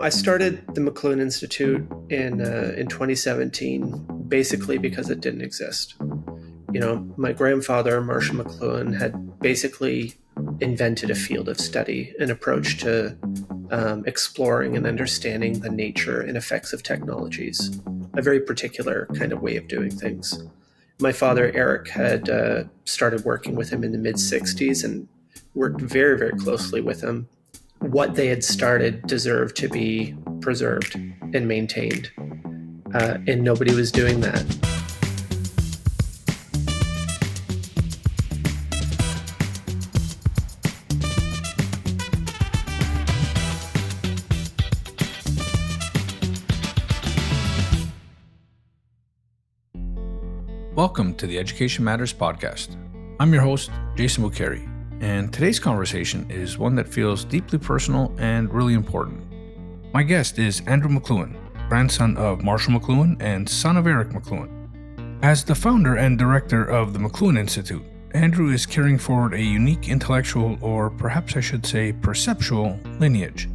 I started the McLuhan Institute in 2017, basically because it didn't exist. You know, my grandfather, Marshall McLuhan, had basically invented a field of study, an approach to exploring and understanding the nature and effects of technologies, a very particular kind of way of doing things. My father, Eric, had started working with him in the mid-60s and worked very, very closely with him. What they had started deserved to be preserved and maintained, and nobody was doing that. Welcome to the Education Matters podcast. I'm your host, Jason Bucheri, and today's conversation is one that feels deeply personal and really important. My guest is Andrew McLuhan, grandson of Marshall McLuhan and son of Eric McLuhan. As the founder and director of the McLuhan Institute, Andrew is carrying forward a unique intellectual, or perhaps I should say perceptual, lineage.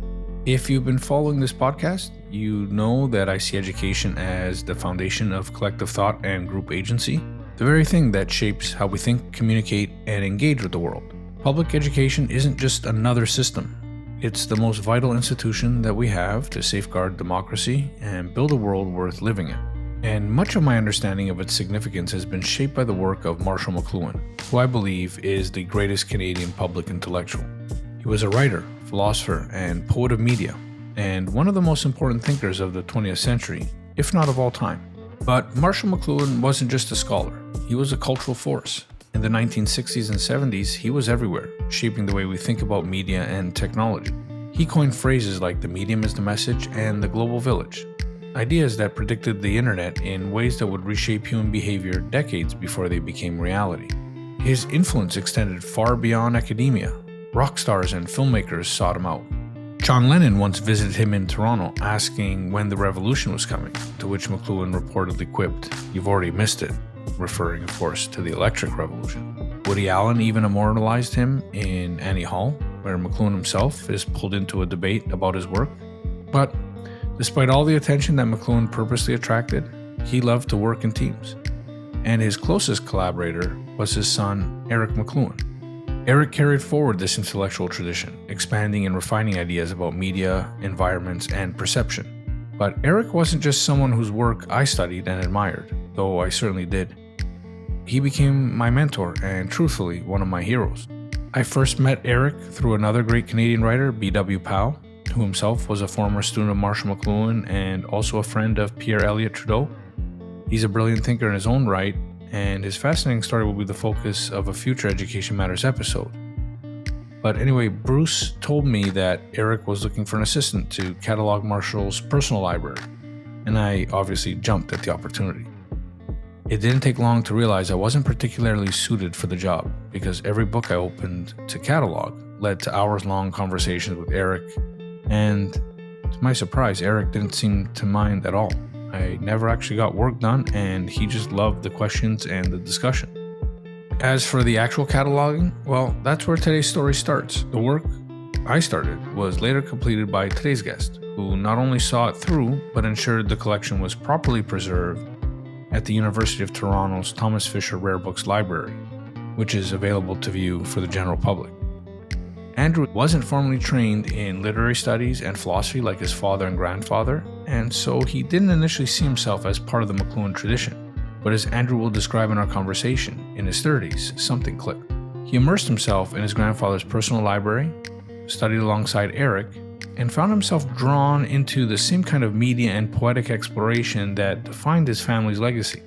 If you've been following this podcast, you know that I see education as the foundation of collective thought and group agency, the very thing that shapes how we think, communicate, and engage with the world. Public education isn't just another system. It's the most vital institution that we have to safeguard democracy and build a world worth living in. And much of my understanding of its significance has been shaped by the work of Marshall McLuhan, who I believe is the greatest Canadian public intellectual. He was a writer, philosopher, and poet of media, and one of the most important thinkers of the 20th century, if not of all time. But Marshall McLuhan wasn't just a scholar, he was a cultural force. In the 1960s and 70s, he was everywhere, shaping the way we think about media and technology. He coined phrases like the medium is the message and the global village, ideas that predicted the internet in ways that would reshape human behavior decades before they became reality. His influence extended far beyond academia. Rock stars and filmmakers sought him out. John Lennon once visited him in Toronto asking when the revolution was coming, to which McLuhan reportedly quipped, "You've already missed it," referring, of course, to the electric revolution. Woody Allen even immortalized him in Annie Hall, where McLuhan himself is pulled into a debate about his work. But despite all the attention that McLuhan purposely attracted, he loved to work in teams. And his closest collaborator was his son, Eric McLuhan. Eric carried forward this intellectual tradition, expanding and refining ideas about media, environments, and perception. But Eric wasn't just someone whose work I studied and admired, though I certainly did. He became my mentor and, truthfully, one of my heroes. I first met Eric through another great Canadian writer, B.W. Powell, who himself was a former student of Marshall McLuhan and also a friend of Pierre Elliott Trudeau. He's a brilliant thinker in his own right, and his fascinating story will be the focus of a future Education Matters episode. But anyway, Bruce told me that Eric was looking for an assistant to catalog Marshall's personal library, and I obviously jumped at the opportunity. It didn't take long to realize I wasn't particularly suited for the job, because every book I opened to catalog led to hours-long conversations with Eric, and to my surprise, Eric didn't seem to mind at all. I never actually got work done, and he just loved the questions and the discussion. As for the actual cataloging, well, that's where today's story starts. The work I started was later completed by today's guest, who not only saw it through, but ensured the collection was properly preserved at the University of Toronto's Thomas Fisher Rare Books Library, which is available to view for the general public. Andrew wasn't formally trained in literary studies and philosophy like his father and grandfather, and so he didn't initially see himself as part of the McLuhan tradition. But as Andrew will describe in our conversation, in his 30s, something clicked. He immersed himself in his grandfather's personal library, studied alongside Eric, and found himself drawn into the same kind of media and poetic exploration that defined his family's legacy.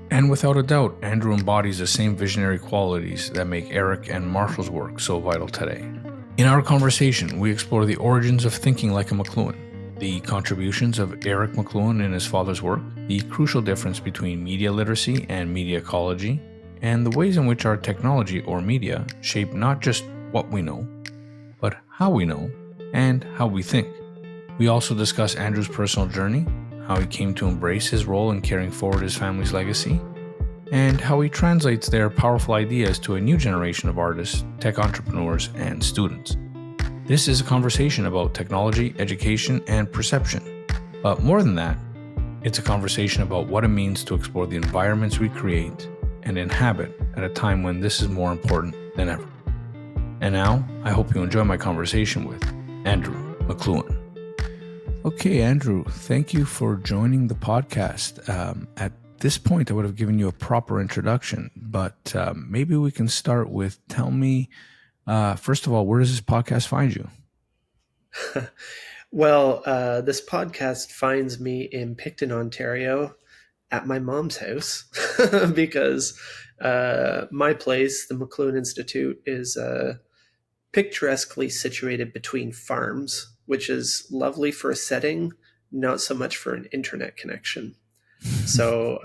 And without a doubt, Andrew embodies the same visionary qualities that make Eric and Marshall's work so vital today. In our conversation, we explore the origins of thinking like a McLuhan, the contributions of Eric McLuhan in his father's work, the crucial difference between media literacy and media ecology, and the ways in which our technology or media shape not just what we know, but how we know and how we think. We also discuss Andrew's personal journey, how he came to embrace his role in carrying forward his family's legacy, and how he translates their powerful ideas to a new generation of artists, tech entrepreneurs, and students. This is a conversation about technology, education, and perception. But more than that, it's a conversation about what it means to explore the environments we create and inhabit at a time when this is more important than ever. And now, I hope you enjoy my conversation with Andrew McLuhan. Okay, Andrew, thank you for joining the podcast. At this point, I would have given you a proper introduction, but maybe we can start with tell me, first of all, where does this podcast find you? Well, this podcast finds me in Picton, Ontario, at my mom's house because my place, the McLuhan Institute, is picturesquely situated between farms, which is lovely for a setting, not so much for an internet connection. So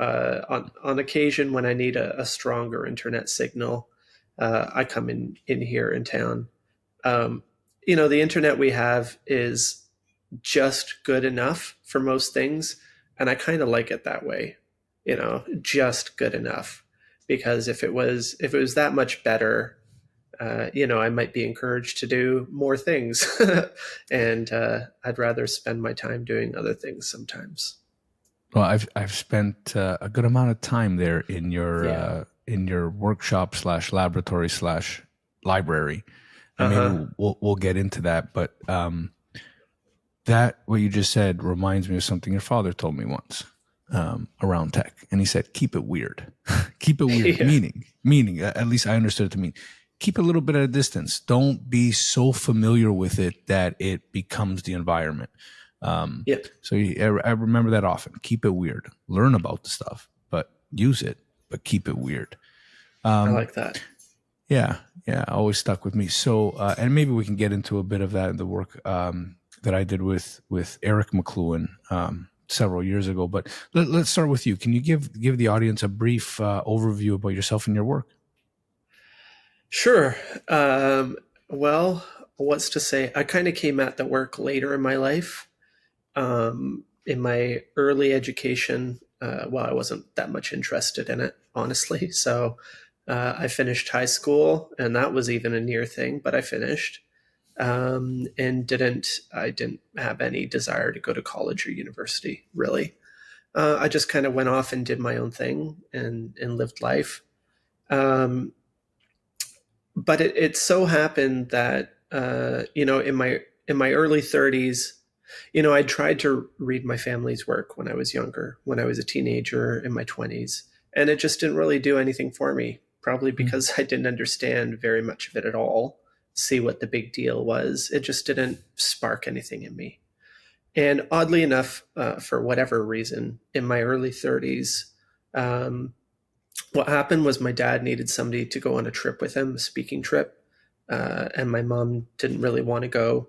on occasion, when I need a stronger internet signal, I come in here in town. The internet we have is just good enough for most things, and I kind of like it that way. Just good enough, because if it was that much better, I might be encouraged to do more things, and I'd rather spend my time doing other things sometimes. Well, I've spent a good amount of time there in your workshop / laboratory / library, and maybe we'll get into that. But that what you just said reminds me of something your father told me once around tech, and he said, "Keep it weird, keep it weird." Yeah. Meaning, at least I understood it to mean, keep a little bit at a distance. Don't be so familiar with it that it becomes the environment. So I remember that often. Keep it weird. Learn about the stuff, but use it, but keep it weird. I like that. Yeah, always stuck with me. So, and maybe we can get into a bit of that in the work that I did with Eric McLuhan several years ago. But let's start with you. Can you give the audience a brief overview about yourself and your work? Sure. Well, what's to say? I kind of came at the work later in my life. In my early education, I wasn't that much interested in it, honestly. So I finished high school, and that was even a near thing, but I finished. And I didn't have any desire to go to college or university, really. I just kind of went off and did my own thing and lived life. But it so happened that in my early 30s, I tried to read my family's work when I was younger, when I was a teenager in my 20s, and it just didn't really do anything for me, probably because I didn't understand very much of it at all, see what the big deal was. It just didn't spark anything in me. And oddly enough, for whatever reason, in my early 30s, what happened was my dad needed somebody to go on a trip with him, a speaking trip, and my mom didn't really want to go.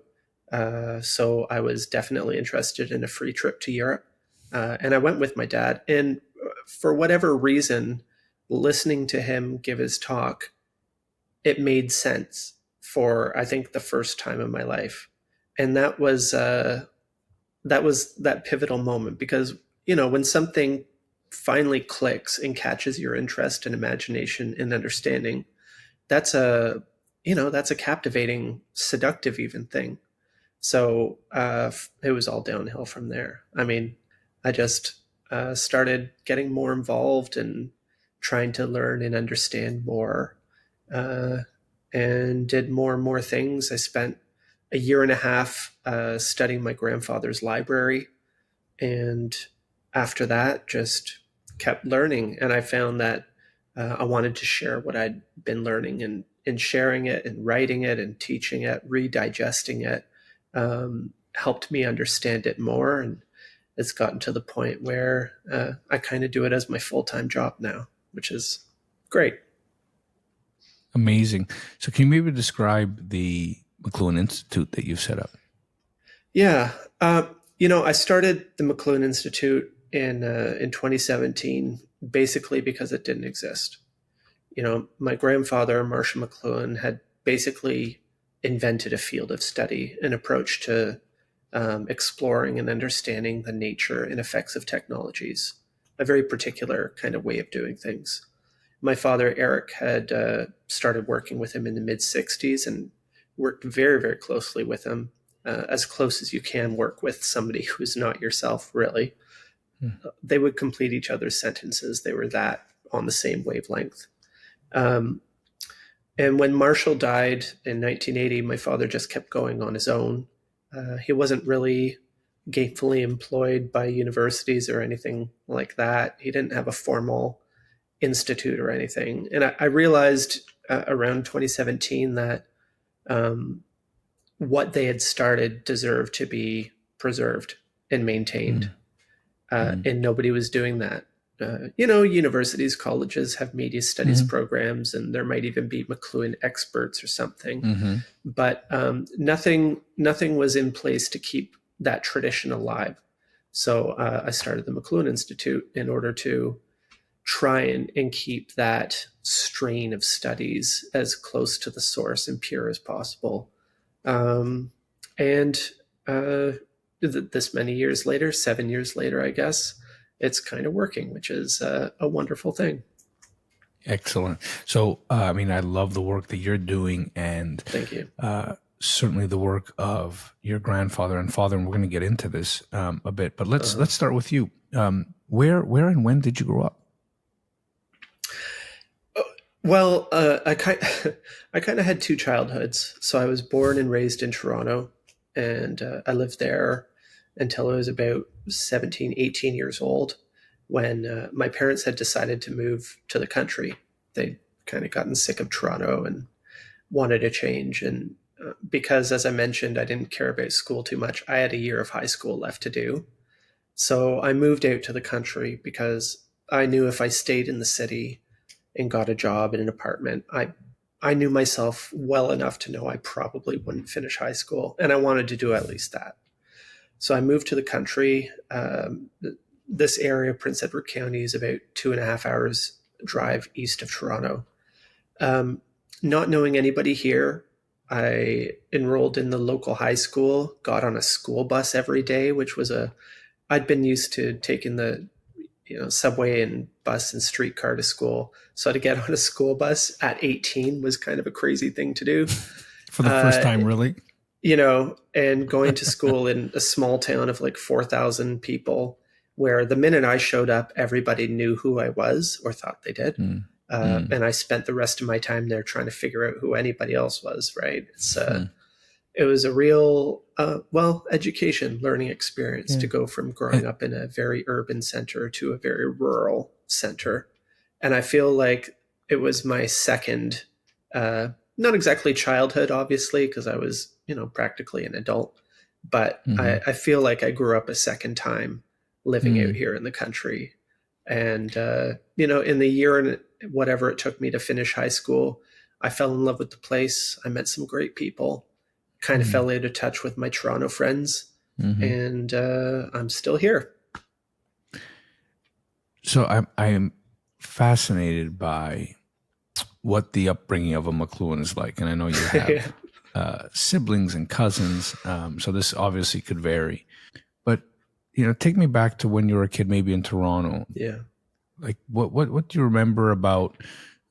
So I was definitely interested in a free trip to Europe. And I went with my dad. And for whatever reason, listening to him give his talk, it made sense for, I think, the first time in my life. And that was that pivotal moment, because, when something finally clicks and catches your interest and imagination and understanding, that's a captivating, seductive even thing. So it was all downhill from there. I mean, I just started getting more involved and trying to learn and understand more, and did more and more things. I spent a year and a half studying my grandfather's library, and after that, just kept learning. And I found that I wanted to share what I'd been learning, and sharing it and writing it and teaching it, redigesting it, helped me understand it more. And it's gotten to the point where I kind of do it as my full-time job now, which is great. Amazing. So can you maybe describe the McLuhan Institute that you've set up? Yeah. I started the McLuhan Institute in 2017, basically because it didn't exist. My grandfather, Marshall McLuhan, had basically invented a field of study, an approach to exploring and understanding the nature and effects of technologies, a very particular kind of way of doing things. My father, Eric, had started working with him in the mid-'60s and worked very, very closely with him, as close as you can work with somebody who's not yourself, really. They would complete each other's sentences. They were that on the same wavelength. And when Marshall died in 1980, my father just kept going on his own. He wasn't really gainfully employed by universities or anything like that. He didn't have a formal institute or anything. And I realized around 2017 that what they had started deserved to be preserved and maintained. And nobody was doing that. Universities, colleges have media studies programs, and there might even be McLuhan experts or something. But nothing was in place to keep that tradition alive. So I started the McLuhan Institute in order to try and keep that strain of studies as close to the source and pure as possible. This many years later, 7 years later, I guess, it's kind of working, which is a wonderful thing. Excellent. So, I love the work that you're doing, and thank you. Certainly the work of your grandfather and father, and we're going to get into this a bit. But let's start with you. Where and when did you grow up? Well, I kind of had two childhoods. So I was born and raised in Toronto, and I lived there until I was about 17, 18 years old, when my parents had decided to move to the country. They'd kind of gotten sick of Toronto and wanted a change. And because, as I mentioned, I didn't care about school too much, I had a year of high school left to do. So I moved out to the country because I knew if I stayed in the city and got a job in an apartment, I knew myself well enough to know I probably wouldn't finish high school, and I wanted to do at least that. So I moved to the country. This area, Prince Edward County, is about 2.5 hours drive east of Toronto. Not knowing anybody here, I enrolled in the local high school, got on a school bus every day, which was I'd been used to taking the subway and bus and streetcar to school. So to get on a school bus at 18 was kind of a crazy thing to do. For the first time, really? And going to school in a small town of like 4,000 people, where the minute I showed up, everybody knew who I was or thought they did. And I spent the rest of my time there trying to figure out who anybody else was, right? It was a real, education, learning experience to go from growing up in a very urban center to a very rural center. And I feel like it was my second, not exactly childhood, obviously, because I was, practically an adult, but I feel like I grew up a second time living out here in the country. And, in the year and whatever it took me to finish high school, I fell in love with the place. I met some great people, kind of fell out of touch with my Toronto friends, and I'm still here. So I am fascinated by what the upbringing of a McLuhan is like. And I know you have siblings and cousins, so this obviously could vary. But, take me back to when you were a kid, maybe in Toronto. Yeah. Like, what do you remember about,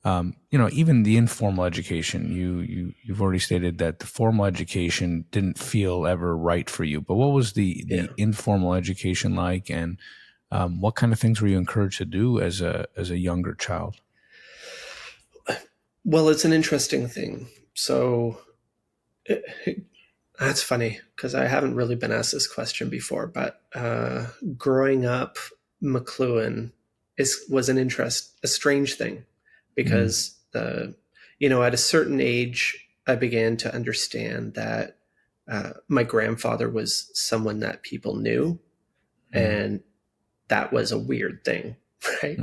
even the informal education? You've already stated that the formal education didn't feel ever right for you. But what was the informal education like, and what kind of things were you encouraged to do as a younger child? Well, it's an interesting thing. So that's funny because I haven't really been asked this question before, but growing up McLuhan was a strange thing, because at a certain age, I began to understand that my grandfather was someone that people knew, and that was a weird thing, right?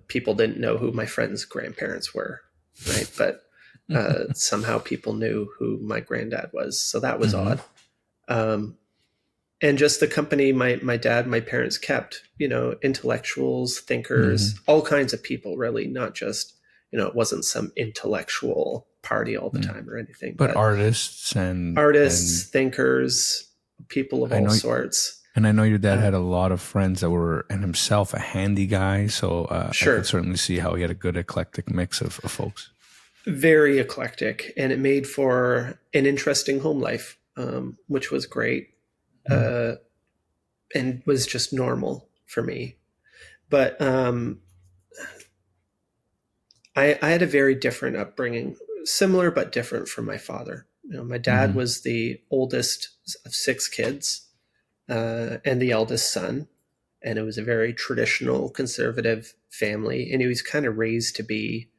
People didn't know who my friends' grandparents were, right? But somehow people knew who my granddad was. So that was odd. And just the company my dad, my parents kept, intellectuals, thinkers, all kinds of people, really, not just, it wasn't some intellectual party all the time or anything. But artists, thinkers, people of all sorts. And I know your dad had a lot of friends that were, and himself, a handy guy. So I could certainly see how he had a good eclectic mix of folks. very eclectic, and it made for an interesting home life, which was great, Mm. uh, and was just normal for me. But I had a very different upbringing, similar but different from my father. My dad Mm-hmm. was the oldest of six kids, and the eldest son, and it was a very traditional conservative family, and he was kind of raised to be,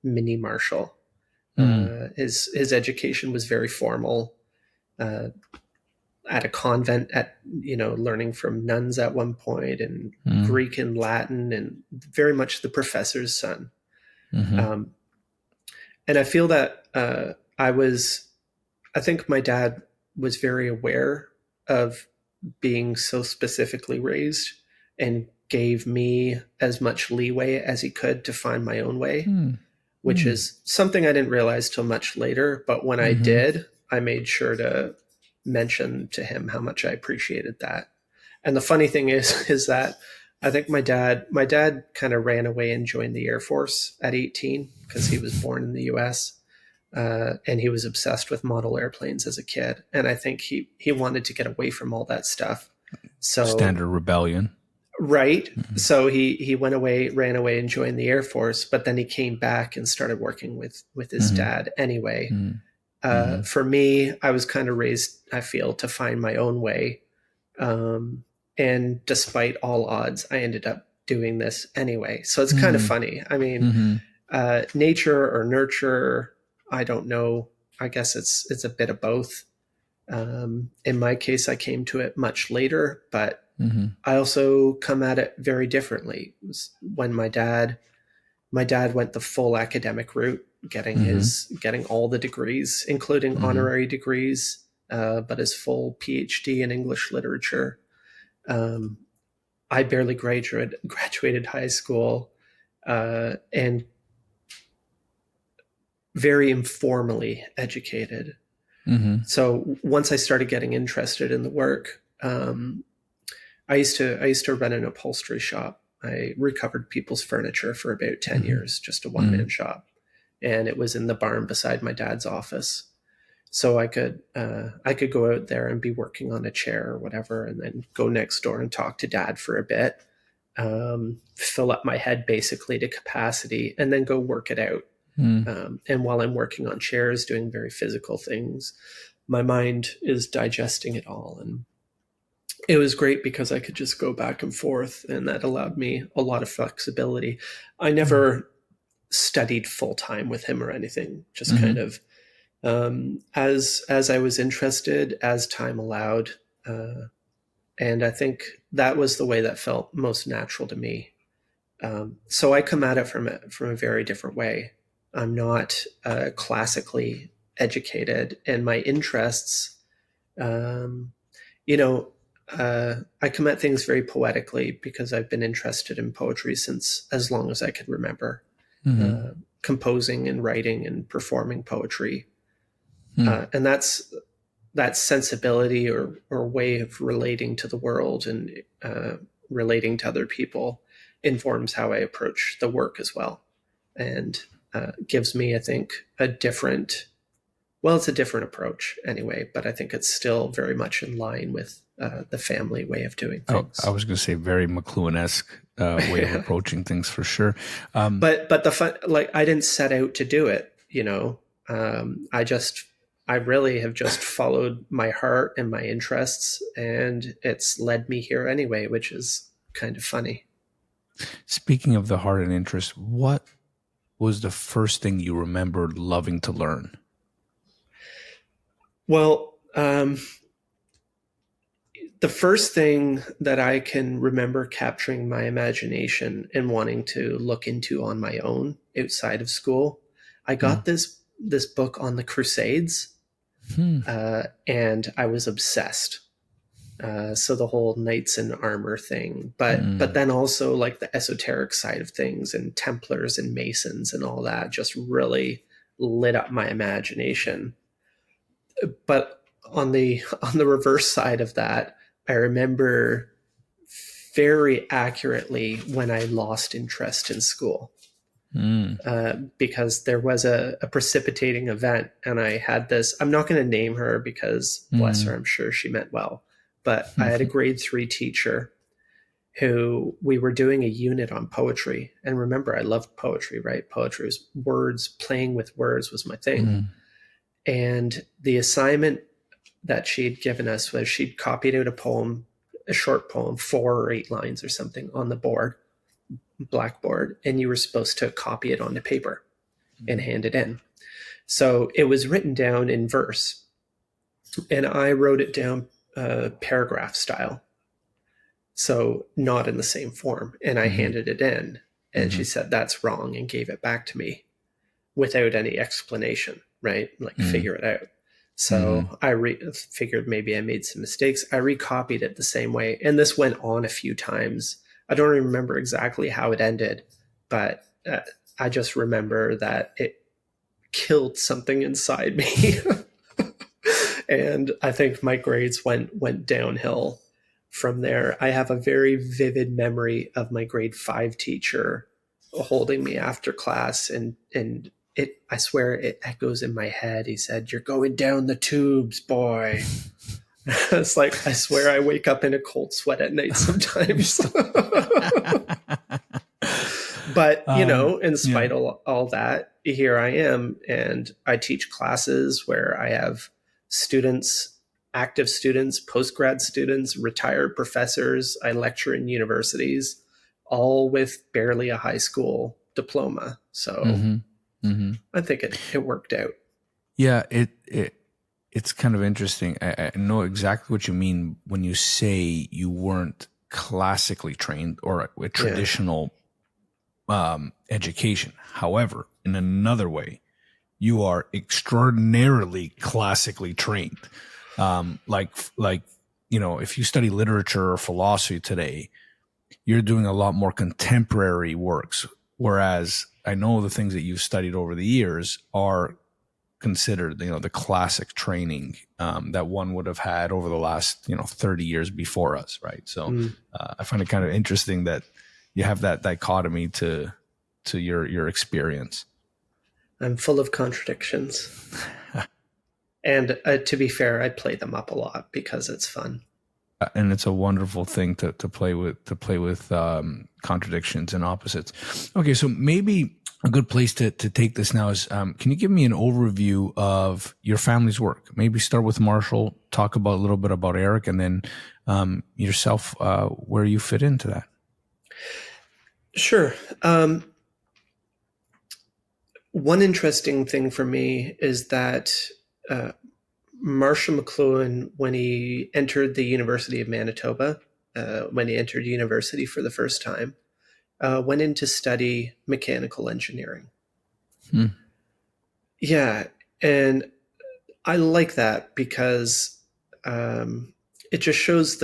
mini Marshall. Mm. His education was very formal, uh, at a convent, at learning from nuns at one point, and Mm. Greek and Latin, and very much the professor's son. Mm-hmm. Um, and I feel that I think my dad was very aware of being so specifically raised, and gave me as much leeway as he could to find my own way, Mm. which Mm. is something I didn't realize till much later. But when I Mm-hmm. did, I made sure to mention to him how much I appreciated that. And the funny thing is that I think my dad kind of ran away and joined the Air Force at 18 because he was born in the U.S. And he was obsessed with model airplanes as a kid. And I think he wanted to get away from all that stuff. So Standard rebellion. right. Mm-hmm. So he went away, ran away, and joined the Air Force. But then he came back and started working with his Mm-hmm. dad anyway. Mm-hmm. For me, I was kind of raised, I feel, to find my own way. Um, and despite all odds, I ended up doing this anyway. So it's kind of Mm-hmm. funny. I mean, Mm-hmm. nature or nurture, I don't know. I guess it's a bit of both. In my case, I came to it much later, but Mm-hmm. I also come at it very differently. It was when my dad went the full academic route, Mm-hmm. getting all the degrees, including Mm-hmm. honorary degrees, but his full PhD in English literature. Um, I barely graduated high school, and very informally educated. Mm-hmm. So once I started getting interested in the work, I used to run an upholstery shop. I recovered people's furniture for about 10 Mm-hmm. years, just a one-man shop. And it was in the barn beside my dad's office. So I could go out there and be working on a chair or whatever, and then go next door and talk to dad for a bit, fill up my head basically to capacity, and then go work it out. Mm-hmm. And while I'm working on chairs, doing very physical things, my mind is digesting it all. And it was great because I could just go back and forth, and that allowed me a lot of flexibility. I never studied full time with him or anything, just Mm-hmm. kind of, as I was interested, as time allowed. And I think that was the way that felt most natural to me. So I come at it from a very different way. I'm not classically educated, and my interests, um, you know, I come at things very poetically because I've been interested in poetry since as long as I can remember, Mm-hmm. uh, composing and writing and performing poetry. Mm-hmm. And that sensibility or way of relating to the world, and relating to other people, informs how I approach the work as well, and gives me, I think, it's a different approach anyway, but I think it's still very much in line with the family way of doing Oh, I things. was going to say very McLuhan-esque way of approaching things for sure. But the fun, like, I didn't set out to do it, I really have just followed my heart and my interests, and it's led me here anyway, which is kind of funny. Speaking of the heart and interest, what was the first thing you remembered loving to learn? Well, the first thing that I can remember capturing my imagination and wanting to look into on my own outside of school, I got this book on the Crusades, Hmm. and I was obsessed. So the whole knights in armor thing, but then also like the esoteric side of things, and Templars and Masons and all that, just really lit up my imagination. But on the reverse side of that, I remember very accurately when I lost interest in school. Mm. because there was a precipitating event, and I had this. I'm not going to name her because, bless her, Mm. I'm sure she meant well. But I had a grade 3 teacher who we were doing a unit on poetry. And remember, I loved poetry, right? Poetry was words, playing with words was my thing. Mm. And the assignment that she'd given us was she'd copied out a poem, a short poem, 4 or 8 lines or something on the board, blackboard, and you were supposed to copy it onto paper and hand it in. So it was written down in verse, and I wrote it down paragraph style. So not in the same form. And I handed it in, and she said, "That's wrong," and gave it back to me without any explanation, right? Like, figure it out. So I figured maybe I made some mistakes. I recopied it the same way. And this went on a few times. I don't remember exactly how it ended, but I just remember that it killed something inside me. And I think my grades went downhill from there. I have a very vivid memory of my grade 5 teacher holding me after class, and it, I swear it echoes in my head. He said, "You're going down the tubes, boy." It's like, I swear I wake up in a cold sweat at night sometimes. But, in spite of all that, here I am, and I teach classes where I have students, active students, post-grad students, retired professors. I lecture in universities, all with barely a high school diploma. So I think it worked out. Yeah, it's kind of interesting. I know exactly what you mean when you say you weren't classically trained or a traditional education. However, in another way, you are extraordinarily classically trained. Like if you study literature or philosophy today, you're doing a lot more contemporary works. Whereas I know the things that you've studied over the years are considered, the classic training that one would have had over the last, 30 years before us, right? So I find it kind of interesting that you have that dichotomy to your experience. I'm full of contradictions. And to be fair, I play them up a lot because it's fun. And it's a wonderful thing to play with contradictions and opposites. Okay, so maybe a good place to take this now is, can you give me an overview of your family's work? Maybe start with Marshall, talk about a little bit about Eric, and then yourself, where you fit into that. Sure. One interesting thing for me is that Marshall McLuhan, when he entered the University of Manitoba, when he entered university for the first time, went in to study mechanical engineering. Yeah, and I like that because it just shows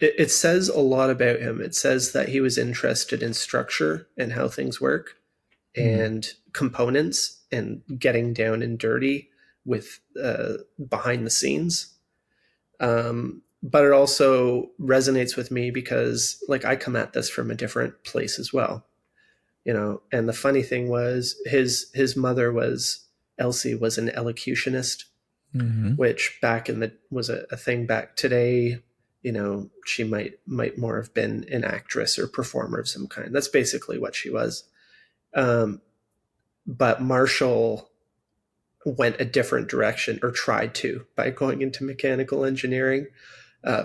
it says a lot about him. It says that he was interested in structure and how things work and components and getting down and dirty with behind the scenes. But it also resonates with me because, like, I come at this from a different place as well, and the funny thing was his mother was Elsie was an elocutionist, which back in was a thing back today. She might more have been an actress or performer of some kind. That's basically what she was. But Marshall went a different direction, or tried to, by going into mechanical engineering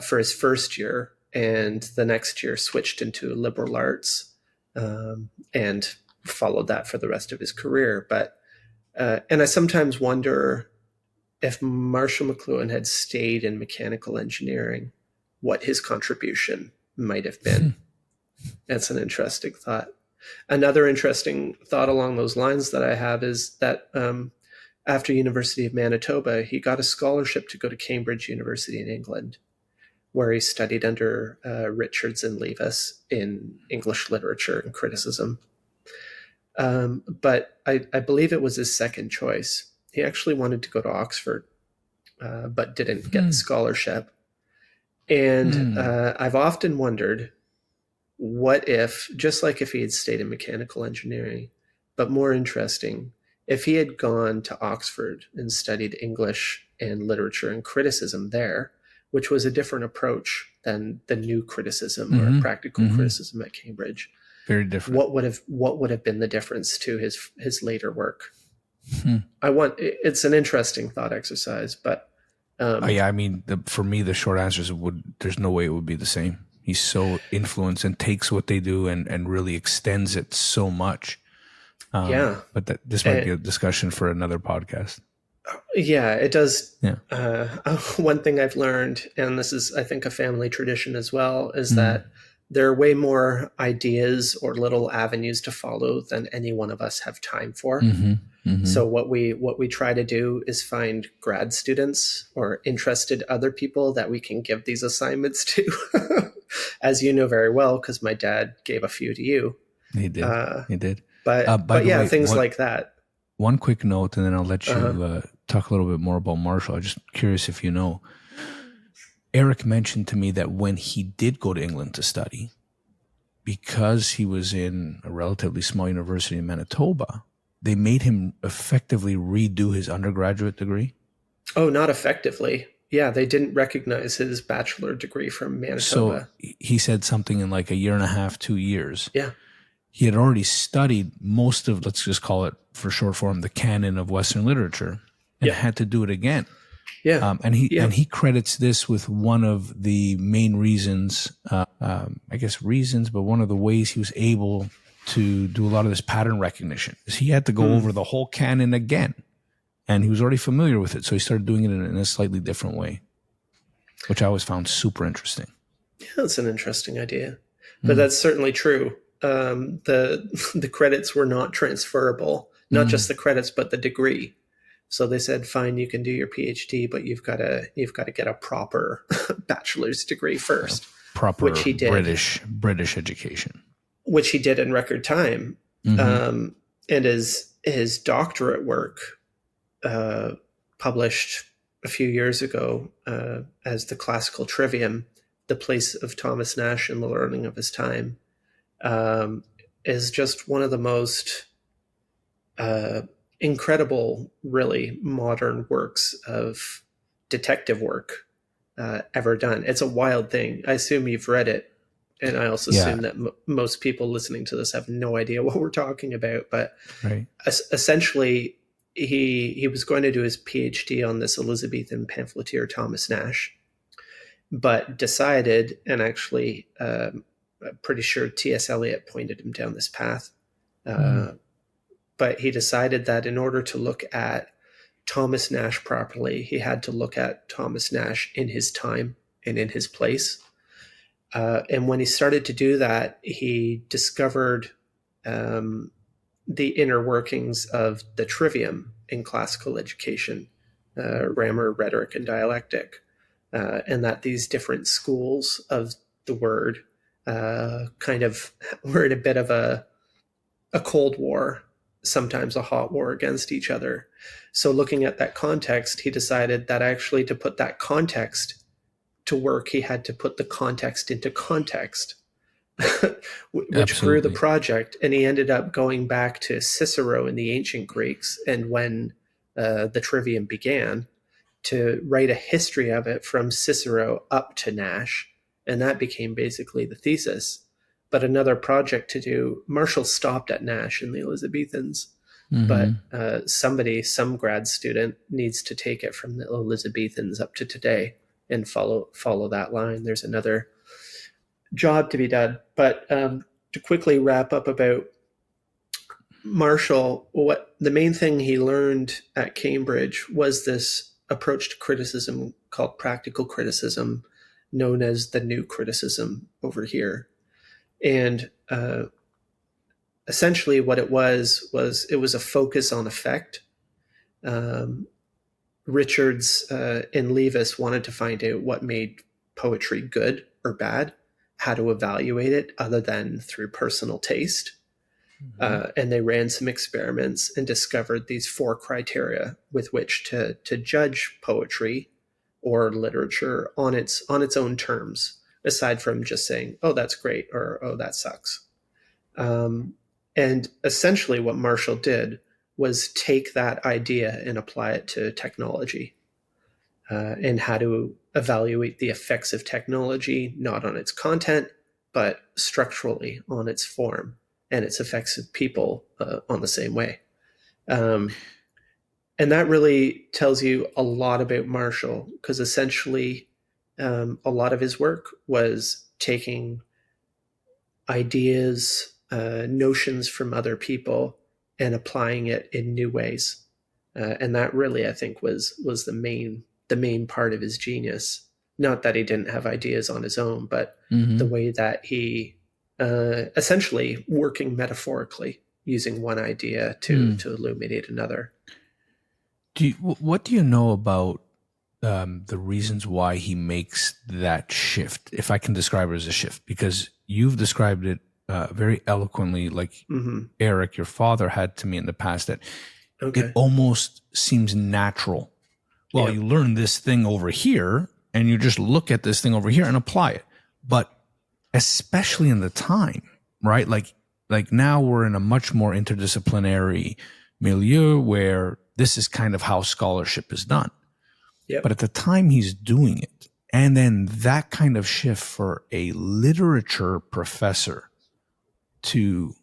for his first year, and the next year switched into liberal arts and followed that for the rest of his career. But and I sometimes wonder if Marshall McLuhan had stayed in mechanical engineering, what his contribution might have been. That's an interesting thought. Another interesting thought along those lines that I have is that after University of Manitoba, he got a scholarship to go to Cambridge University in England, where he studied under Richards and Leavis in English literature and criticism. But I believe it was his second choice. He actually wanted to go to Oxford, but didn't get the scholarship. And I've often wondered what if, just like if he had stayed in mechanical engineering, but more interesting, if he had gone to Oxford and studied English and literature and criticism there, which was a different approach than the new criticism or practical criticism at Cambridge. Very different. What would have been the difference to his later work? It's an interesting thought exercise, but I mean, for me, the short answer is there's no way it would be the same. He's so influenced and takes what they do and really extends it so much. But this might be a discussion for another podcast. Yeah, it does. Yeah. One thing I've learned, and this is, I think, a family tradition as well, is that there are way more ideas or little avenues to follow than any one of us have time for. So what we try to do is find grad students or interested other people that we can give these assignments to, as you know very well, because my dad gave a few to you. He did. But yeah, way, things like that. One quick note, and then I'll let you talk a little bit more about Marshall. I'm just curious if you know. Eric mentioned to me that when he did go to England to study, because he was in a relatively small university in Manitoba, they made him effectively redo his undergraduate degree. Oh, not effectively. Yeah, they didn't recognize his bachelor degree from Manitoba. So he said something in like a year and a half, 2 years. Yeah. He had already studied most of, let's just call it for short form, the canon of Western literature, and had to do it again. Yeah. And he credits this with one of the main reasons, I guess reasons, but one of the ways he was able to do a lot of this pattern recognition is he had to go over the whole canon again, and he was already familiar with it. So he started doing it in a slightly different way, which I always found super interesting. Yeah, that's an interesting idea, but that's certainly true. The credits were not transferable, not just the credits, but the degree. So they said, fine, you can do your PhD, but you've got to get a proper bachelor's degree first. Proper which he did. British education. Which he did in record time. And his doctorate work, published a few years ago as The Classical Trivium, The Place of Thomas Nash in the Learning of His Time, is just one of the most incredible, really modern works of detective work ever done. It's a wild thing. I assume you've read it, and I also assume that most people listening to this have no idea what we're talking about. But essentially, he was going to do his PhD on this Elizabethan pamphleteer Thomas Nash, but decided, and actually I'm pretty sure T.S. Eliot pointed him down this path, but he decided that in order to look at Thomas Nash properly, he had to look at Thomas Nash in his time and in his place. And when he started to do that, he discovered the inner workings of the trivium in classical education, grammar, rhetoric, and dialectic, and that these different schools of the word kind of were in a bit of a Cold War, sometimes a hot war against each other. So looking at that context, he decided that actually to put that context to work, he had to put the context into context, which grew the project. And he ended up going back to Cicero in the ancient Greeks, and when the trivium began, to write a history of it from Cicero up to Nash. And that became basically the thesis. But another project to do, Marshall stopped at Nash and the Elizabethans, but some grad student needs to take it from the Elizabethans up to today and follow that line. There's another job to be done. But to quickly wrap up about Marshall, what the main thing he learned at Cambridge was this approach to criticism called practical criticism, known as the new criticism over here. And essentially what it was it was a focus on effect. Richards and Leavis wanted to find out what made poetry good or bad, how to evaluate it other than through personal taste. And they ran some experiments and discovered these 4 criteria with which to judge poetry or literature on its own terms. aside from just saying, oh, that's great, or oh, that sucks. And essentially what Marshall did was take that idea and apply it to technology, and how to evaluate the effects of technology, not on its content, but structurally on its form and its effects of people on the same way. And that really tells you a lot about Marshall, because essentially a lot of his work was taking ideas, notions from other people and applying it in new ways. And that really, I think, was the main part of his genius. Not that he didn't have ideas on his own, but the way that he essentially working metaphorically, using one idea to illuminate another. What do you know about the reasons why he makes that shift, if I can describe it as a shift? Because you've described it very eloquently, like Eric, your father, had to me in the past, that it almost seems natural. Well, you learn this thing over here and you just look at this thing over here and apply it. But especially in the time, right? Like now we're in a much more interdisciplinary milieu where this is kind of how scholarship is done. Yep. But at the time he's doing it, and then that kind of shift for a literature professor to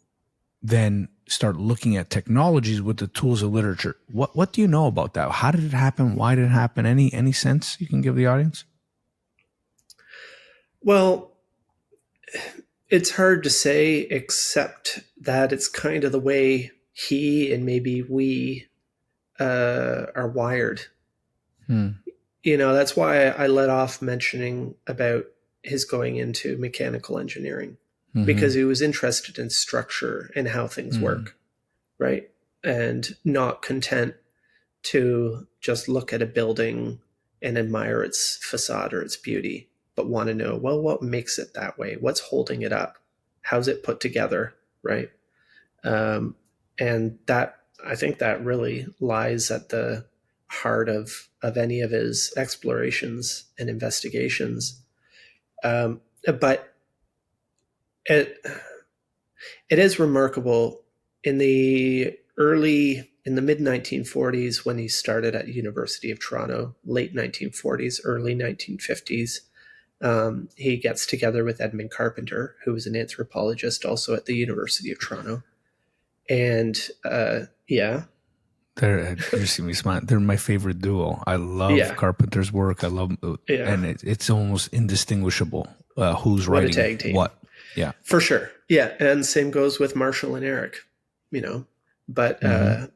then start looking at technologies with the tools of literature. What do you know about that? How did it happen? Why did it happen? Any sense you can give the audience? Well, it's hard to say, except that it's kind of the way he and maybe we are wired. You know, that's why I let off mentioning about his going into mechanical engineering, because he was interested in structure and how things work, right? And not content to just look at a building and admire its facade or its beauty, but want to know, well, what makes it that way? What's holding it up? How's it put together, right? And that, I think that really lies at the heart of any of his explorations and investigations. But it is remarkable in the mid 1940s, when he started at University of Toronto, late 1940s, early 1950s, he gets together with Edmund Carpenter, who was an anthropologist also at the University of Toronto. And They're you see me smile. They're my favorite duo. I love Carpenter's work. I love, and it's almost indistinguishable who's what writing a tag team. What. Yeah, for sure. Yeah, and same goes with Marshall and Eric. You know, but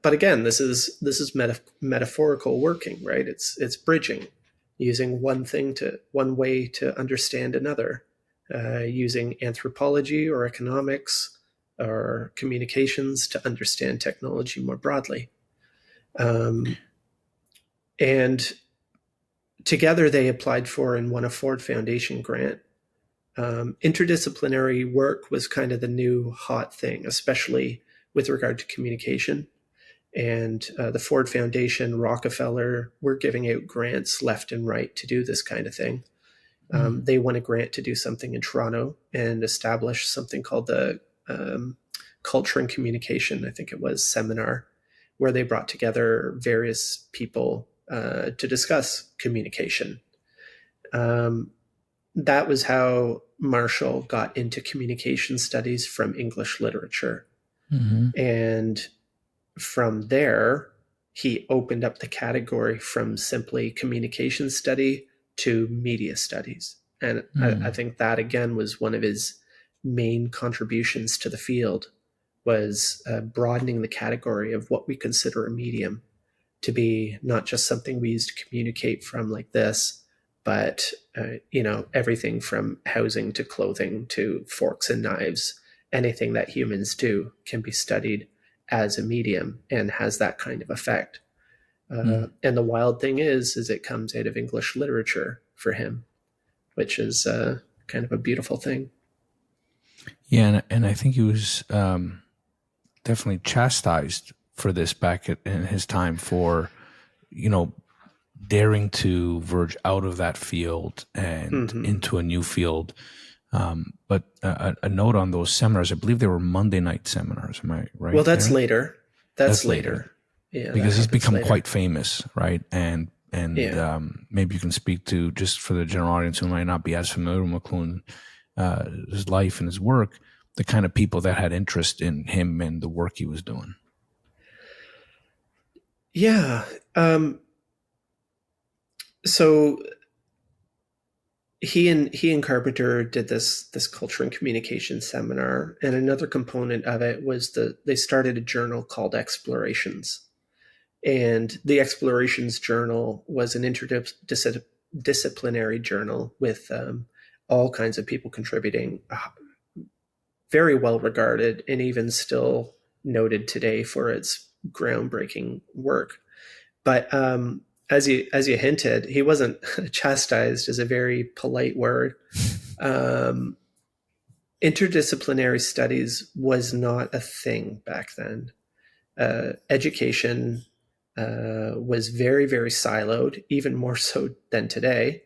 again, this is metaphorical working, right? It's bridging, using one way to understand another, using anthropology or economics or communications to understand technology more broadly. And together they applied for and won a Ford Foundation grant. Interdisciplinary work was kind of the new hot thing, especially with regard to communication. And the Ford Foundation, Rockefeller, were giving out grants left and right to do this kind of thing. They won a grant to do something in Toronto and establish something called the Culture and Communication, I think it was, seminar, where they brought together various people to discuss communication. That was how Marshall got into communication studies from English literature. And from there, he opened up the category from simply communication study to media studies. And I think that, again, was one of his main contributions to the field, was broadening the category of what we consider a medium to be not just something we use to communicate from like this, but everything from housing to clothing to forks and knives. Anything that humans do can be studied as a medium and has that kind of effect. And the wild thing is it comes out of English literature for him, which is kind of a beautiful thing. Yeah, and I think he was definitely chastised for this back in his time for, daring to verge out of that field and Mm-hmm. into a new field. But a note on those seminars, I believe they were Monday night seminars. Am I Well, right that's there? later. That's That's later, later. Yeah, that because he's happens become later. quite famous, right? And Yeah. maybe you can speak to, just for the general audience who might not be as familiar with McLuhan, his life and his work, the kind of people that had interest in him and the work he was doing. Yeah. So he and Carpenter did this culture and communication seminar, and another component of it was they started a journal called Explorations, and the Explorations journal was an interdisciplinary journal with all kinds of people contributing, very well regarded, and even still noted today for its groundbreaking work. But as you hinted, he wasn't chastised is a very polite word. Um, Interdisciplinary studies was not a thing back then. Education was very, very siloed, even more so than today.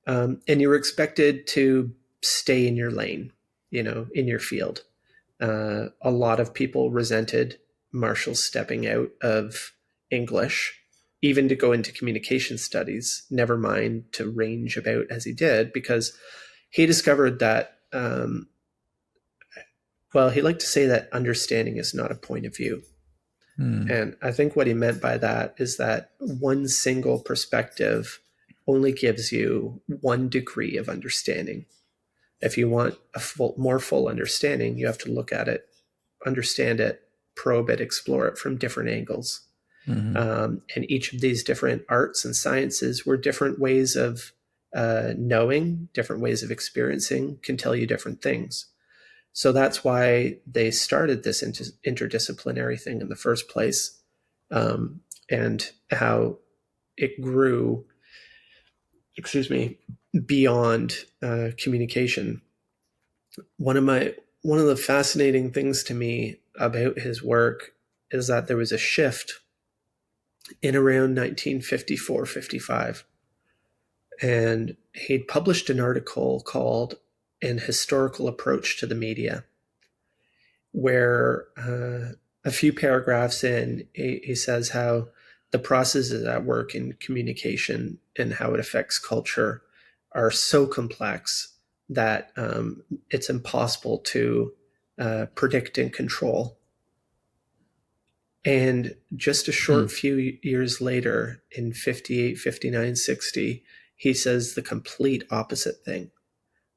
And you were expected to stay in your lane, in your field. A lot of people resented Marshall stepping out of English, even to go into communication studies, never mind to range about as he did, because he discovered that, well, he liked to say that understanding is not a point of view. And I think what he meant by that is that one single perspective only gives you one degree of understanding. If you want a more full understanding, you have to look at it, understand it, probe it, explore it from different angles. And each of these different arts and sciences were different ways of knowing, different ways of experiencing, can tell you different things. So that's why they started this interdisciplinary thing in the first place, and how it grew, beyond communication. One of the fascinating things to me about his work is that there was a shift in around 1954-55, and he'd published an article called An Historical Approach to the Media, where a few paragraphs in, he says how the processes at work in communication and how it affects culture are so complex that it's impossible to predict and control. And just a short few years later, in 58, 59, 60, he says the complete opposite thing,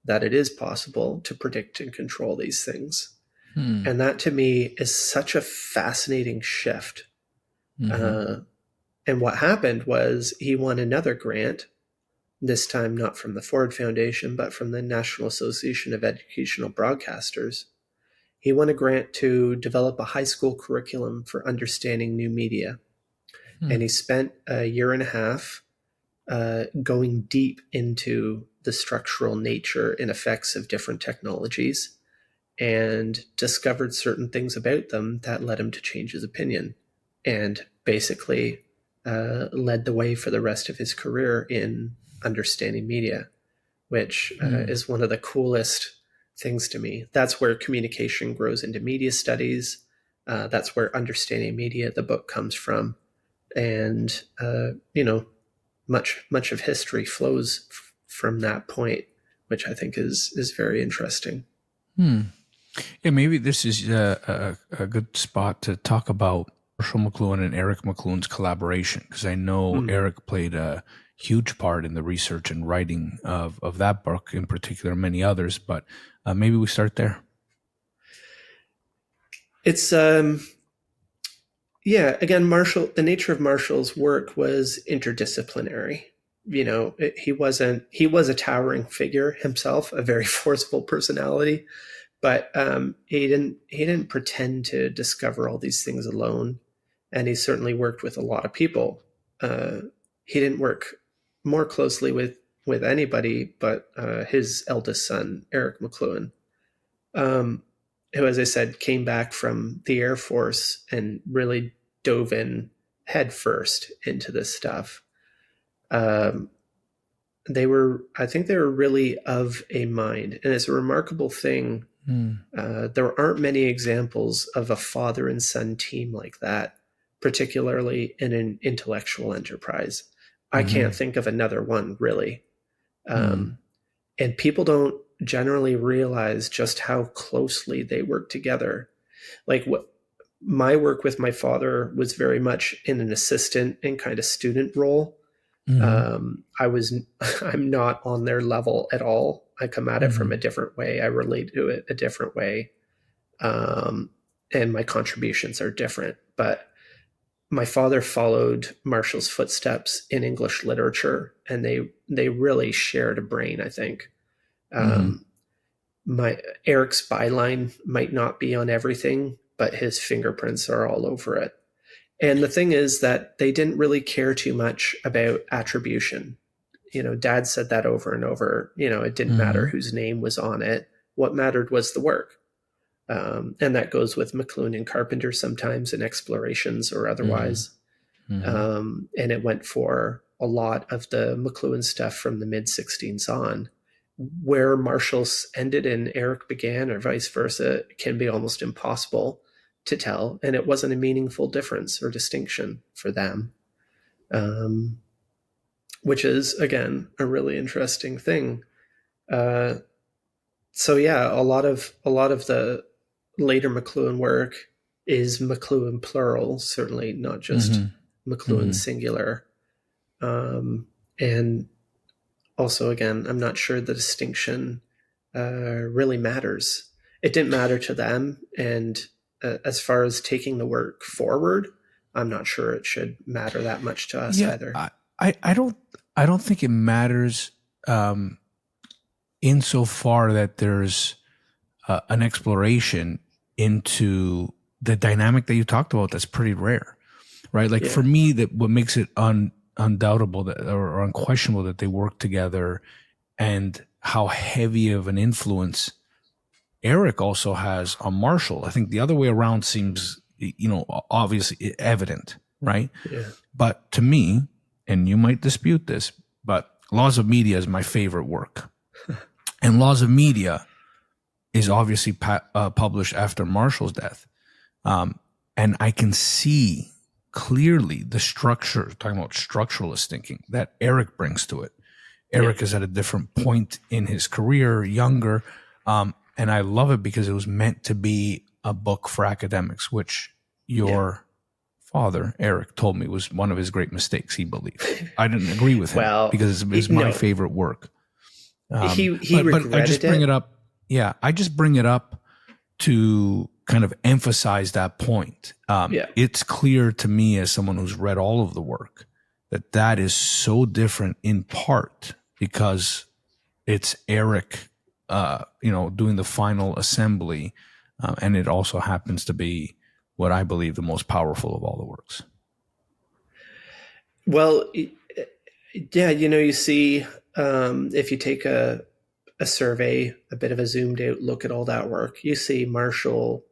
that it is possible to predict and control these things. And that to me is such a fascinating shift. And what happened was he won another grant, this time not from the Ford Foundation, but from the National Association of Educational Broadcasters. He won a grant to develop a high school curriculum for understanding new media. And he spent a year and a half going deep into the structural nature and effects of different technologies, and discovered certain things about them that led him to change his opinion, and basically led the way for the rest of his career in understanding media, which is one of the coolest things to me. That's where communication grows into media studies. That's where understanding media, the book, comes from. And, much of history flows from that point, which I think is very interesting. Yeah, maybe this is a good spot to talk about Marshall McLuhan and Eric McLuhan's collaboration, because I know Eric played a huge part in the research and writing of that book in particular, many others, but maybe we start there. It's again, the nature of Marshall's work was interdisciplinary. He was a towering figure himself, a very forceful personality, but he didn't pretend to discover all these things alone, and he certainly worked with a lot of people. He didn't work more closely with anybody but his eldest son, Eric McLuhan, who, as I said, came back from the Air Force and really dove in headfirst into this stuff. Um, I think they were really of a mind. And it's a remarkable thing. There aren't many examples of a father and son team like that, particularly in an intellectual enterprise. I can't think of another one, really. And people don't generally realize just how closely they work together. Like my work with my father was very much in an assistant and kind of student role. I'm not on their level at all. I come at it from a different way. I relate to it a different way. And my contributions are different. But my father followed Marshall's footsteps in English literature, and they really shared a brain, I think. My Eric's byline might not be on everything, but his fingerprints are all over it. And the thing is that they didn't really care too much about attribution. Dad said that over and over. It didn't matter whose name was on it. What mattered was the work. And that goes with McLuhan and Carpenter sometimes in explorations or otherwise. And it went for a lot of the McLuhan stuff from the mid-16s on. Where Marshall's ended and Eric began, or vice versa, can be almost impossible to tell. And it wasn't a meaningful difference or distinction for them, which is, again, a really interesting thing. So yeah, a lot of the later McLuhan work is McLuhan plural, certainly not just McLuhan singular. And also, again, I'm not sure the distinction really matters. It didn't matter to them. And as far as taking the work forward, I'm not sure it should matter that much to us either. I don't think it matters insofar that there's an exploration into the dynamic that you talked about that's pretty rare, right? Like for me, that what makes it undoubtable or unquestionable that they work together, and how heavy of an influence Eric also has on Marshall. I think the other way around seems, obviously evident, right? Yeah. But to me, and you might dispute this, but Laws of Media is my favorite work. And Laws of Media is obviously published after Marshall's death. And I can see clearly the structure, talking about structuralist thinking, that Eric brings to it. Eric is at a different point in his career, younger. And I love it because it was meant to be a book for academics, which your father, Eric, told me was one of his great mistakes, he believed. I didn't agree with him because it's my favorite work. He regretted I just bring it up. Yeah, I just bring it up to kind of emphasize that point. It's clear to me, as someone who's read all of the work, that is so different, in part because it's Eric, doing the final assembly, and it also happens to be what I believe the most powerful of all the works. Well, yeah, you see, if you take a survey, a bit of a zoomed out look at all that work, you see Marshall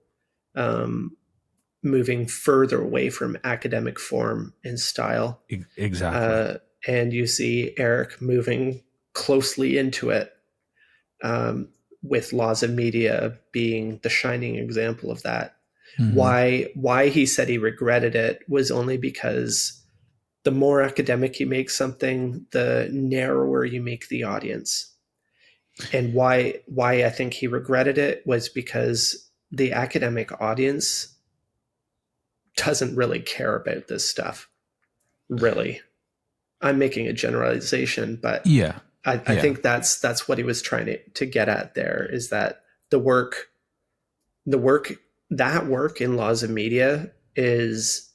moving further away from academic form and style. Exactly. And you see Eric moving closely into it, with Laws of Media being the shining example of that. Why he said he regretted it was only because the more academic you make something, the narrower you make the audience. And why I think he regretted it was because the academic audience doesn't really care about this stuff. Really. I'm making a generalization, but I think that's what he was trying to get at there, is that that work in Laws of Media is,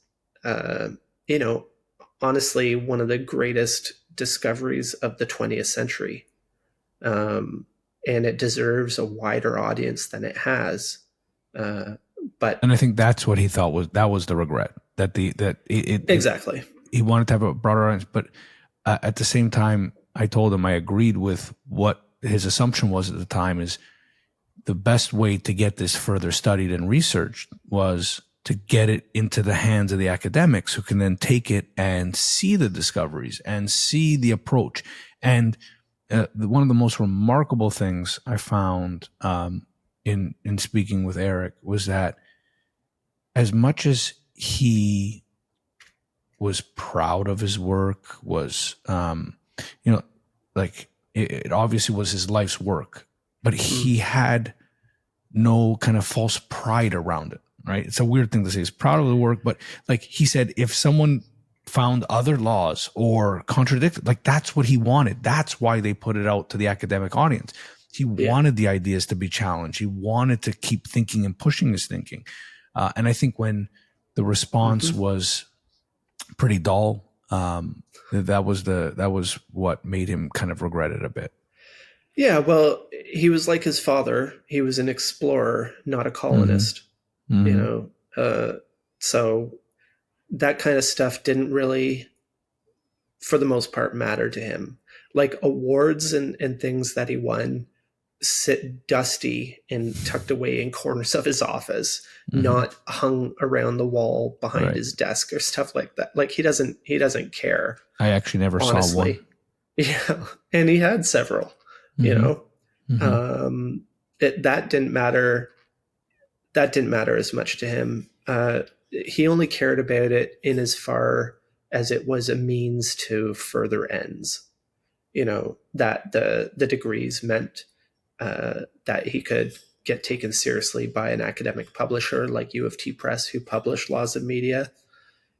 honestly, one of the greatest discoveries of the 20th century. And it deserves a wider audience than it has. And I think that's what he thought was the regret, exactly. He wanted to have a broader audience, but at the same time, I told him I agreed with what his assumption was at the time, is the best way to get this further studied and researched was to get it into the hands of the academics who can then take it and see the discoveries and see the approach. And one of the most remarkable things I found in speaking with Eric was that as much as he was proud of his work, was like it obviously was his life's work, but he had no kind of false pride around it, right? It's a weird thing to say. He's proud of the work, but like he said, if someone found other laws or contradicted, like that's what he wanted. That's why they put it out to the academic audience. He wanted the ideas to be challenged. He wanted to keep thinking and pushing his thinking. And I think when the response was pretty dull, that was what made him kind of regret it a bit. Yeah, well, he was like his father. He was an explorer, not a colonist. So that kind of stuff didn't really, for the most part, matter to him. Like awards and things that he won sit dusty and tucked away in corners of his office, not hung around the wall behind his desk or stuff like that. Like he doesn't care. I actually never saw one. Yeah, and he had several. That didn't matter. That didn't matter as much to him. He only cared about it in as far as it was a means to further ends. That the degrees meant that he could get taken seriously by an academic publisher like U of T Press, who published Laws of Media,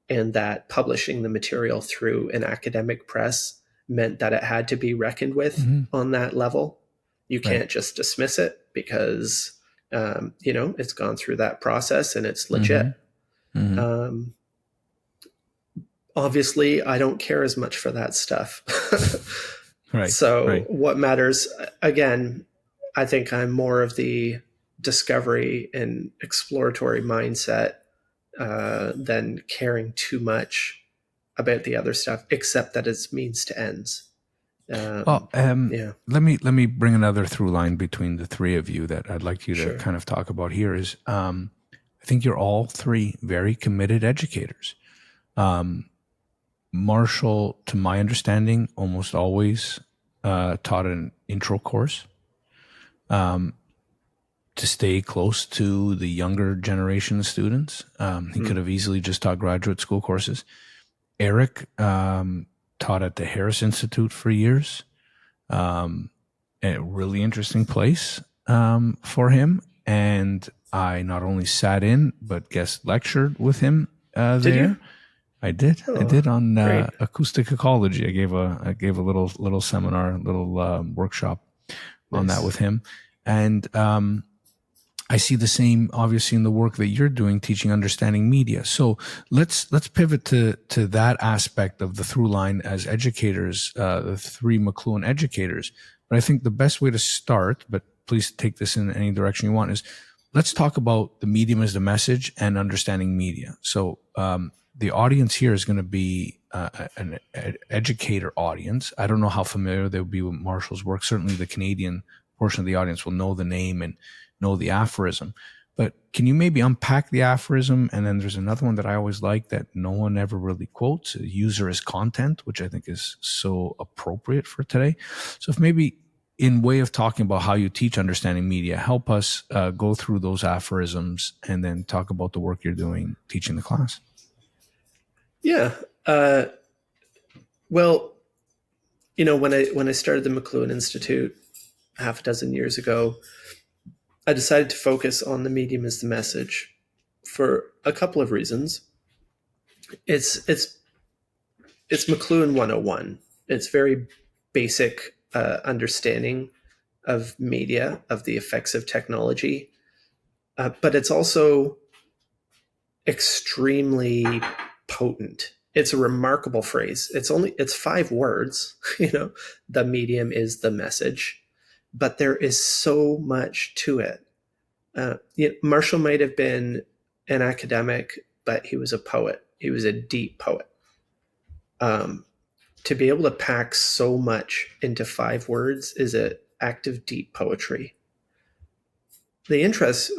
and that publishing the material through an academic press meant that it had to be reckoned with on that level. You can't just dismiss it because, it's gone through that process and it's legit. Obviously, I don't care as much for that stuff. What matters, again, I think I'm more of the discovery and exploratory mindset than caring too much about the other stuff, except that it's means to ends. Let me bring another through line between the three of you that I'd like you to kind of talk about here is I think you're all three very committed educators. Marshall, to my understanding, almost always taught an intro course to stay close to the younger generation of students. He could have easily just taught graduate school courses. Eric taught at the Harris Institute for years, a really interesting place for him. And I not only sat in, but guest lectured with him there. Did you? I did. I did on acoustic ecology. I gave a little seminar, little workshop on that with him. And I see the same, obviously, in the work that you're doing, teaching understanding media. So let's pivot to that aspect of the through line as educators, the three McLuhan educators. But I think the best way to start, but please take this in any direction you want, is let's talk about the medium as the message and understanding media. So the audience here is going to be an educator audience. I don't know how familiar they will be with Marshall's work. Certainly the Canadian portion of the audience will know the name and know the aphorism. But can you maybe unpack the aphorism? And then there's another one that I always like that no one ever really quotes, user as content, which I think is so appropriate for today. So if maybe in way of talking about how you teach understanding media, help us go through those aphorisms and then talk about the work you're doing teaching the class. Yeah. Well, when I started the McLuhan Institute half a dozen years ago, I decided to focus on the medium as the message for a couple of reasons. It's McLuhan 101. It's very basic understanding of media, of the effects of technology, but it's also extremely potent. It's a remarkable phrase. It's 5 words, the medium is the message. But there is so much to it. Marshall might have been an academic, but he was a poet. He was a deep poet. To be able to pack so much into 5 words is an act of deep poetry. There's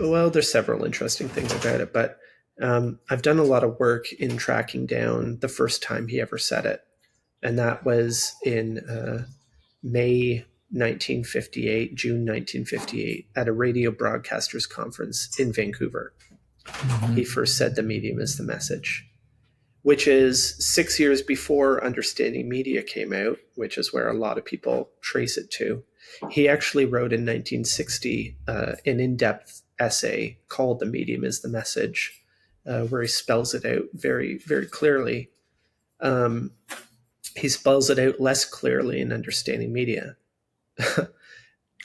several interesting things about it, but I've done a lot of work in tracking down the first time he ever said it, and that was in May 1958, June 1958, at a radio broadcasters conference in Vancouver. Mm-hmm. He first said the medium is the message, which is 6 years before Understanding Media came out, which is where a lot of people trace it to. He actually wrote in 1960 an in-depth essay called The Medium is the Message, where he spells it out very, very clearly. He spells it out less clearly in Understanding Media.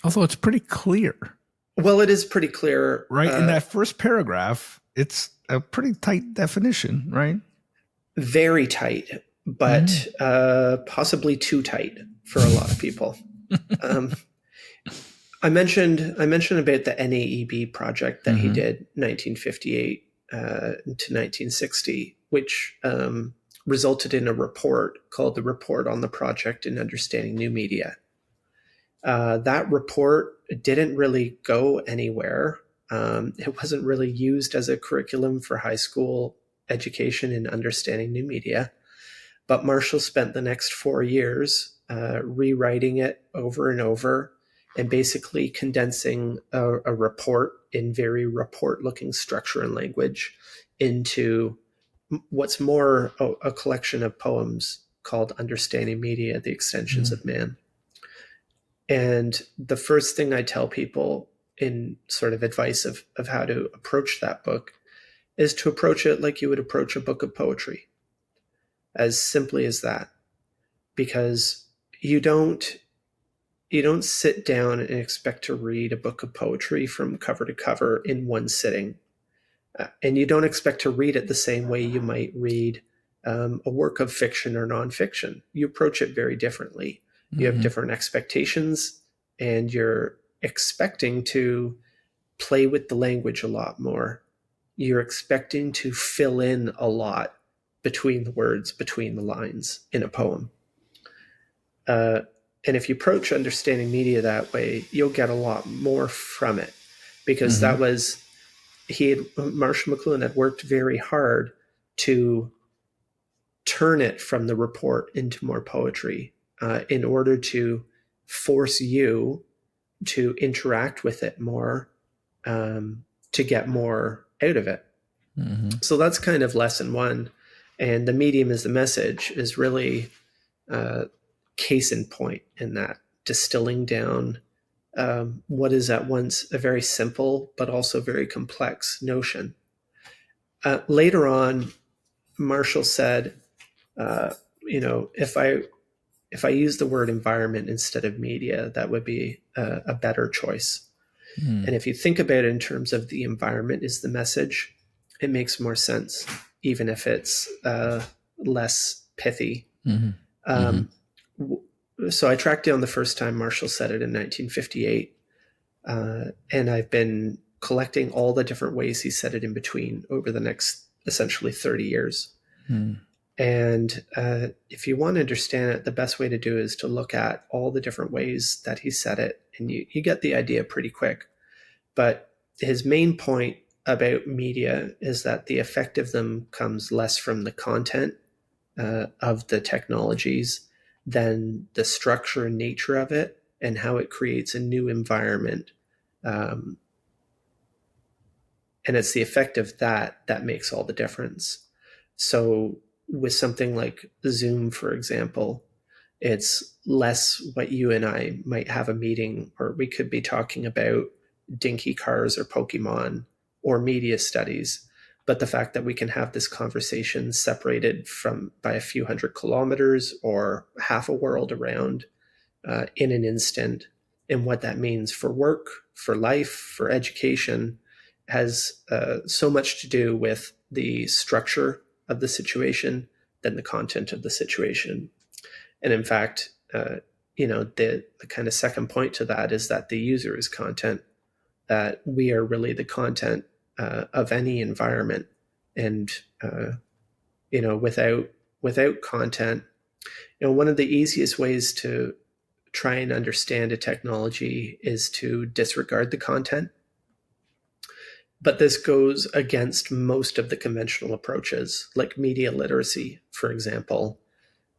Although it's pretty clear. Well, it is pretty clear. Right? In that first paragraph, it's a pretty tight definition, right? Very tight, but possibly too tight for a lot of people. I mentioned about the NAEB project that he did 1958 to 1960, which resulted in a report called the Report on the Project in Understanding New Media. That report didn't really go anywhere. It wasn't really used as a curriculum for high school education in understanding new media. But Marshall spent the next 4 years rewriting it over and over and basically condensing a report in very report-looking structure and language into what's more a collection of poems called Understanding Media, The Extensions of Man. And the first thing I tell people in sort of advice of how to approach that book is to approach it like you would approach a book of poetry, as simply as that. Because you don't sit down and expect to read a book of poetry from cover to cover in one sitting. And you don't expect to read it the same way you might read a work of fiction or nonfiction. You approach it very differently. You have different expectations, and you're expecting to play with the language a lot more. You're expecting to fill in a lot between the words, between the lines in a poem. And if you approach Understanding Media that way, you'll get a lot more from it, because that was, Marshall McLuhan had worked very hard to turn it from the report into more poetry in order to force you to interact with it more, to get more out of it. So that's kind of lesson one. And the medium is the message is really case in point in that, distilling down what is at once a very simple but also very complex notion. Later on, Marshall said, if I use the word environment instead of media, that would be a better choice. And if you think about it in terms of the environment is the message, it makes more sense, even if it's less pithy. So I tracked down the first time Marshall said it in 1958, and I've been collecting all the different ways he said it in between over the next essentially 30 years. And if you want to understand it, the best way to do is to look at all the different ways that he said it, and you get the idea pretty quick. But his main point about media is that the effect of them comes less from the content of the technologies than the structure and nature of it and how it creates a new environment. And it's the effect of that that makes all the difference. So with something like Zoom, for example, it's less what you and I might have a meeting, or we could be talking about dinky cars or Pokemon or media studies. But the fact that we can have this conversation separated from by a few hundred kilometers or half a world around in an instant, and what that means for work, for life, for education, has so much to do with the structure of the situation than the content of the situation. And in fact, the kind of second point to that is that the user is content, that we are really the content of any environment. And, without content, one of the easiest ways to try and understand a technology is to disregard the content. But this goes against most of the conventional approaches, like media literacy, for example.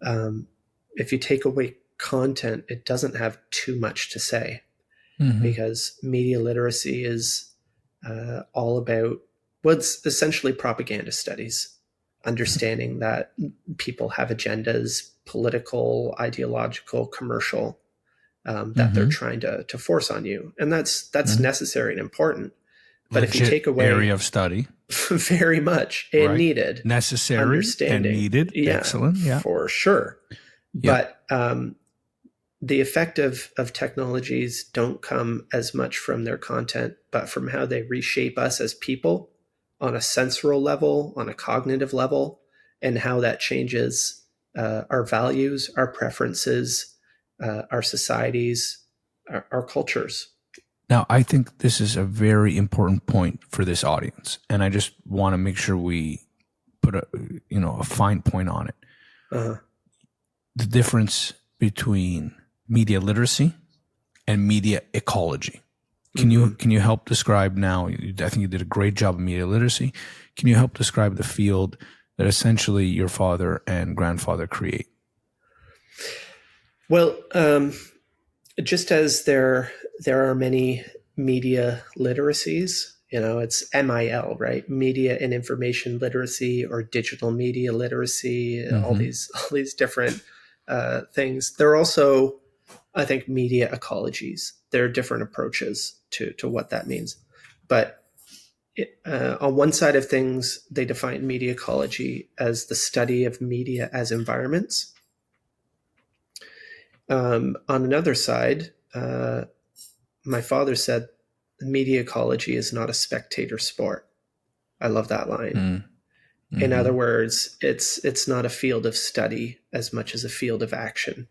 If you take away content, it doesn't have too much to say, because media literacy is all about what's essentially propaganda studies, understanding that people have agendas, political, ideological, commercial, that they're trying to force on you. And that's necessary and important. But Legit if you take away area of study, very much and right? Needed, Necessary understanding, and needed. yeah, Excellent. Yeah, for sure. yep. But the effect of technologies don't come as much from their content, but from how they reshape us as people on a sensorial level, on a cognitive level, and how that changes our values, our preferences, our societies, our cultures. Now, I think this is a very important point for this audience, and I just want to make sure we put a fine point on it. The difference between media literacy and media ecology. Can you help describe now? I think you did a great job of media literacy. Can you help describe the field that essentially your father and grandfather create? Well, just as there are many media literacies, it's MIL, right? Media and information literacy, or digital media literacy, all these different things. There are also, I think, media ecologies. There are different approaches to what that means. But on one side of things, they define media ecology as the study of media as environments. On another side, my father said, media ecology is not a spectator sport. I love that line. In other words, it's not a field of study as much as a field of action,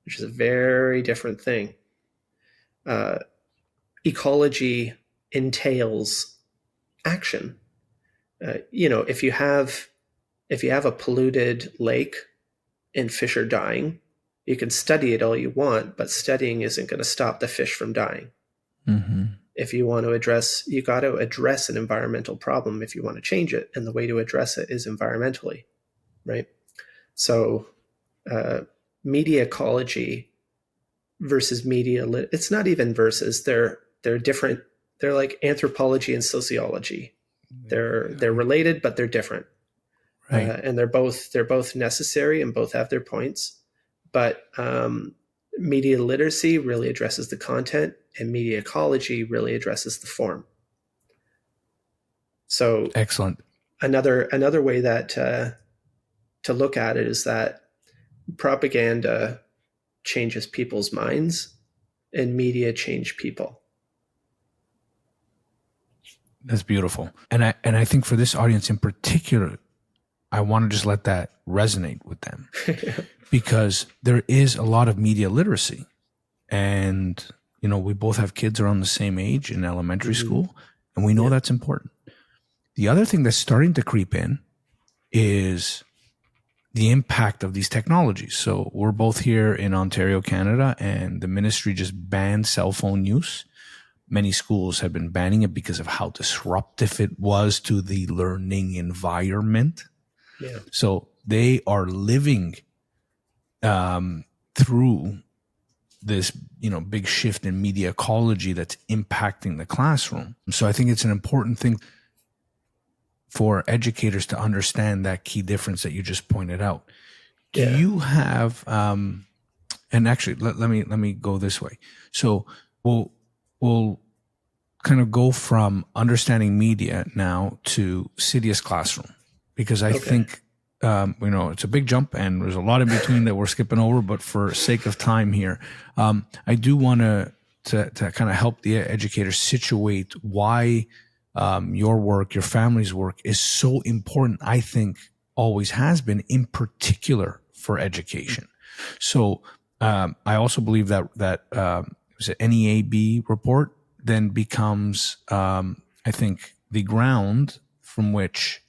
which is a very different thing. Ecology entails action. If you have a polluted lake and fish are dying, you can study it all you want, but studying isn't going to stop the fish from dying. If you want to you got to address an environmental problem if you want to change it. And the way to address it is environmentally, right? So media ecology versus it's not even versus, they're different. They're like anthropology and sociology. They're related, but they're different. Right. And they're both necessary and both have their points. But media literacy really addresses the content, and media ecology really addresses the form. So excellent. Another way that to look at it is that propaganda changes people's minds, and media change people. That's beautiful. And I think for this audience in particular, I want to just let that resonate with them. Because there is a lot of media literacy. And, we both have kids around the same age in elementary school, and we know that's important. The other thing that's starting to creep in is the impact of these technologies. So we're both here in Ontario, Canada, and the ministry just banned cell phone use. Many schools have been banning it because of how disruptive it was to the learning environment. Yeah. So they are living through this, big shift in media ecology that's impacting the classroom. So I think it's an important thing for educators to understand that key difference that you just pointed out. Do you have, and actually, let me go this way. So we'll kind of go from understanding media now to City as classroom, because I think, it's a big jump and there's a lot in between that we're skipping over, but for sake of time here, I do want to kind of help the educators situate why your work, your family's work is so important. I think always has been, in particular for education. So I also believe that was an NEAB report then becomes, I think, the ground from which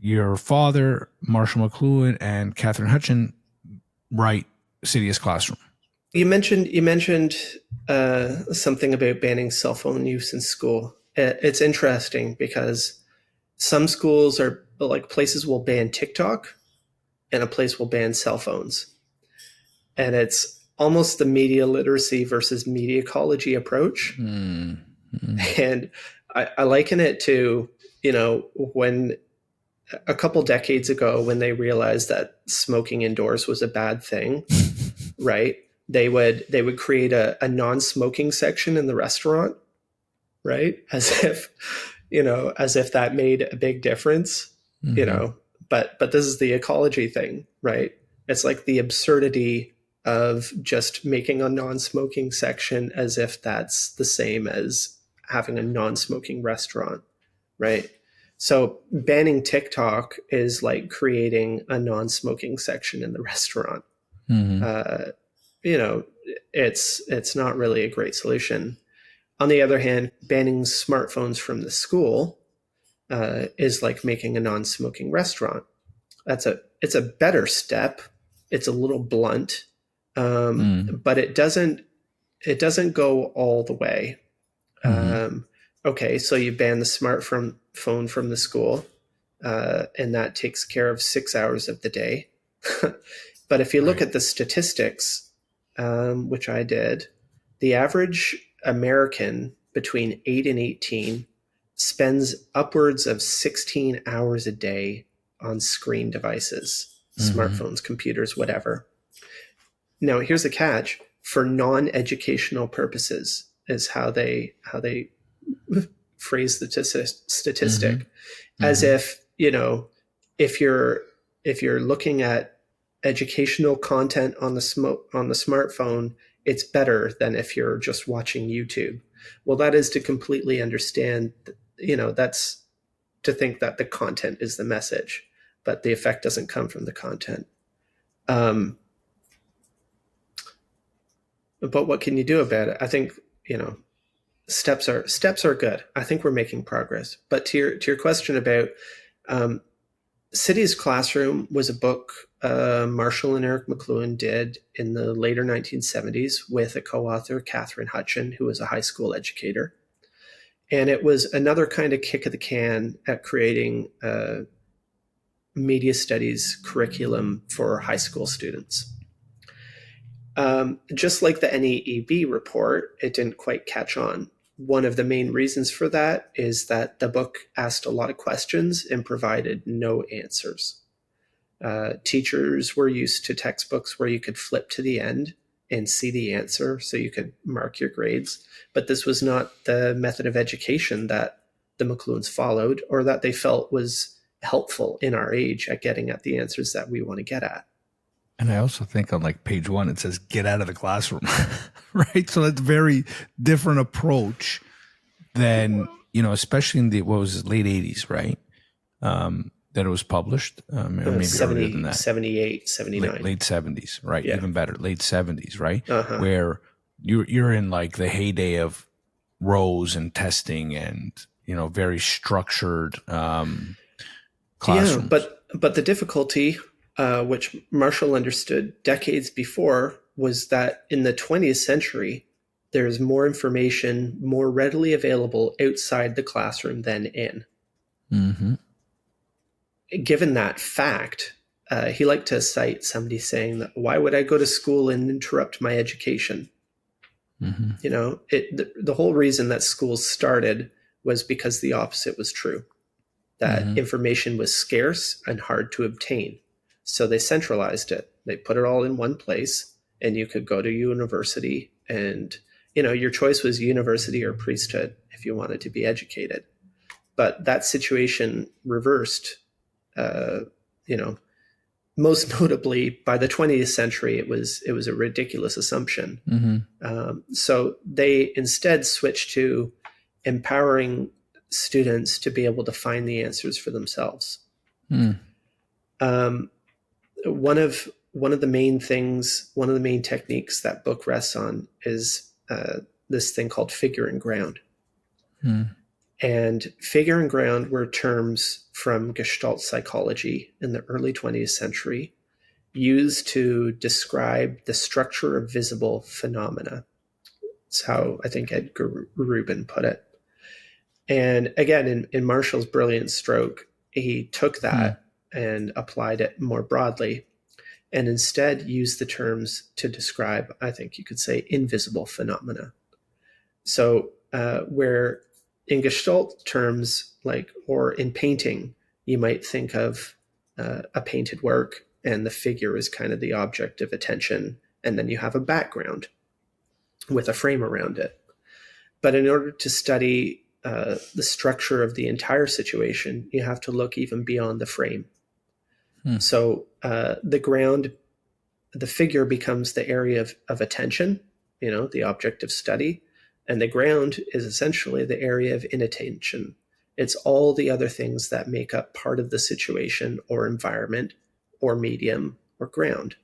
your father, Marshall McLuhan, and Catherine Hutchin write City as Classroom. You mentioned something about banning cell phone use in school. It's interesting because some schools are like places will ban TikTok and a place will ban cell phones. And it's almost the media literacy versus media ecology approach. And I liken it to, when a couple decades ago when they realized that smoking indoors was a bad thing, right? They would create a non-smoking section in the restaurant, right? As if that made a big difference, but this is the ecology thing, right? It's like the absurdity of just making a non-smoking section as if that's the same as having a non-smoking restaurant, right? So banning TikTok is like creating a non-smoking section in the restaurant. Uh, it's not really a great solution. On the other hand, banning smartphones from the school is like making a non-smoking restaurant. It's a better step. It's a little blunt, but it doesn't go all the way. Okay, so you ban the smartphone from the school, and that takes care of 6 hours of the day. But if you look at the statistics, which I did, the average American between 8 and 18 spends upwards of 16 hours a day on screen devices, smartphones, computers, whatever. Now, here's the catch: for non-educational purposes is how they phrase the statistic, as if if you're looking at educational content on the smartphone, it's better than if you're just watching YouTube. Well, that is to completely understand, that's to think that the content is the message, but the effect doesn't come from the content. But what can you do about it? I think, steps are good. I think we're making progress. But to your question about City's Classroom was a book Marshall and Eric McLuhan did in the later 1970s with a co-author, Catherine Hutchin, who was a high school educator. And it was another kind of kick of the can at creating a media studies curriculum for high school students. Just like the NEEB report, it didn't quite catch on. One of the main reasons for that is that the book asked a lot of questions and provided no answers. Teachers were used to textbooks where you could flip to the end and see the answer so you could mark your grades. But this was not the method of education that the McLuhans followed or that they felt was helpful in our age at getting at the answers that we want to get at. And I also think on like page 1, it says, get out of the classroom, right? So that's a very different approach than, especially in the, late 80s, right? That it was published, or maybe 70, earlier than that. 78, 79. Late 70s, right? Yeah. Even better, late 70s, right? Where you're in like the heyday of rows and testing and, very structured classrooms. Yeah, but the difficulty, which Marshall understood decades before, was that in the 20th century, there's more information more readily available outside the classroom than in. Given that fact, he liked to cite somebody saying that, why would I go to school and interrupt my education? The whole reason that schools started was because the opposite was true, that information was scarce and hard to obtain. So they centralized it. They put it all in one place, and you could go to university, and your choice was university or priesthood if you wanted to be educated. But that situation reversed. Most notably by the 20th century, it was a ridiculous assumption. So they instead switched to empowering students to be able to find the answers for themselves. One of the main techniques that book rests on is this thing called figure and ground. And figure and ground were terms from Gestalt psychology in the early 20th century, used to describe the structure of visible phenomena. It's how I think Edgar Rubin put it. And again, in Marshall's brilliant stroke, he took Hmm. that and applied it more broadly, and instead used the terms to describe, I think you could say, invisible phenomena. So where in Gestalt terms, like, or in painting, you might think of a painted work and the figure is kind of the object of attention, and then you have a background with a frame around it. But in order to study the structure of the entire situation, you have to look even beyond the frame. Hmm. So the ground, the figure becomes the area of attention, the object of study, and the ground is essentially the area of inattention. It's all the other things that make up part of the situation or environment or medium or ground.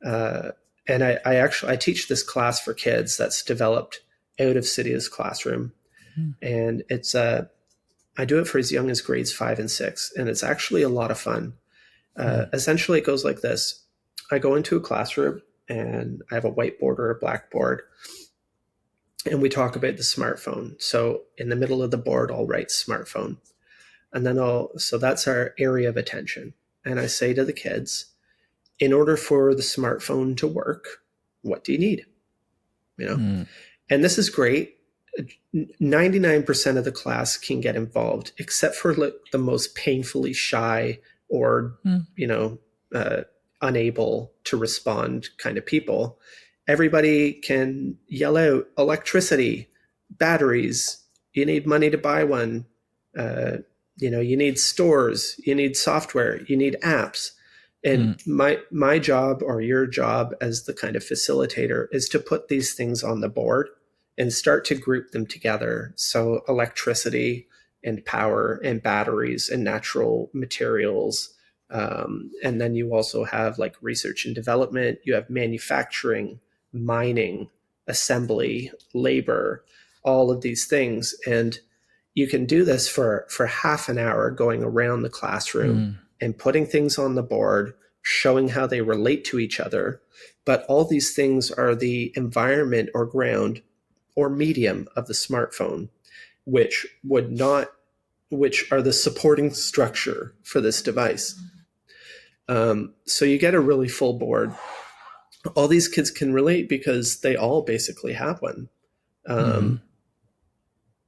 And I teach this class for kids that's developed out of Cydia's classroom, Hmm. and it's I do it for as young as grades 5 and 6, and it's actually a lot of fun. Essentially, it goes like this. I go into a classroom and I have a whiteboard or a blackboard, and we talk about the smartphone. So in the middle of the board, I'll write smartphone. And then so that's our area of attention. And I say to the kids, in order for the smartphone to work, what do you need? Hmm. And this is great. 99% of the class can get involved, except for the most painfully shy or, Hmm. Unable to respond kind of people. Everybody can yell out electricity, batteries, you need money to buy one. You need stores, you need software, you need apps. And my job or your job as the kind of facilitator is to put these things on the board and start to group them together. So electricity and power and batteries and natural materials. And then you also have like research and development, you have manufacturing, mining, assembly, labor, all of these things. And you can do this for half an hour going around the classroom and putting things on the board, showing how they relate to each other. But all these things are the environment or ground or medium of the smartphone, which are the supporting structure for this device. So you get a really full board. All these kids can relate because they all basically have one.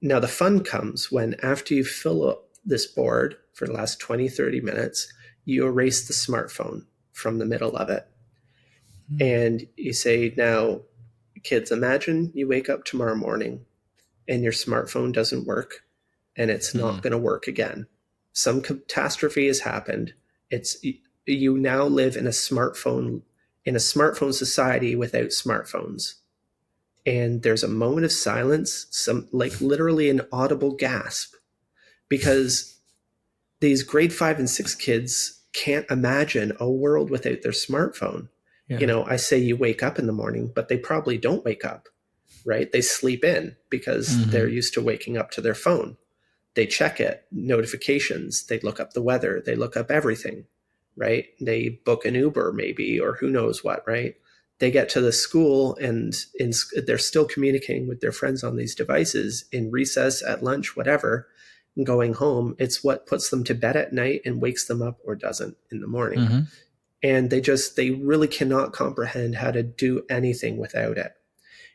Now the fun comes when after you fill up this board for the last 20, 30 minutes, you erase the smartphone from the middle of it. And you say, now, kids, imagine you wake up tomorrow morning and your smartphone doesn't work and it's not going to work again. Some catastrophe has happened. You now live in a smartphone society without smartphones. And there's a moment of silence, some like literally an audible gasp, because these grade 5 and 6 kids can't imagine a world without their smartphone. Yeah. I say you wake up in the morning, but they probably don't wake up, right? They sleep in because they're used to waking up to their phone. They check it, notifications, they look up the weather, they look up everything, right? They book an Uber maybe, or who knows what, right? They get to the school and they're still communicating with their friends on these devices in recess, at lunch, whatever, and going home. It's what puts them to bed at night and wakes them up or doesn't in the morning. And they really cannot comprehend how to do anything without it.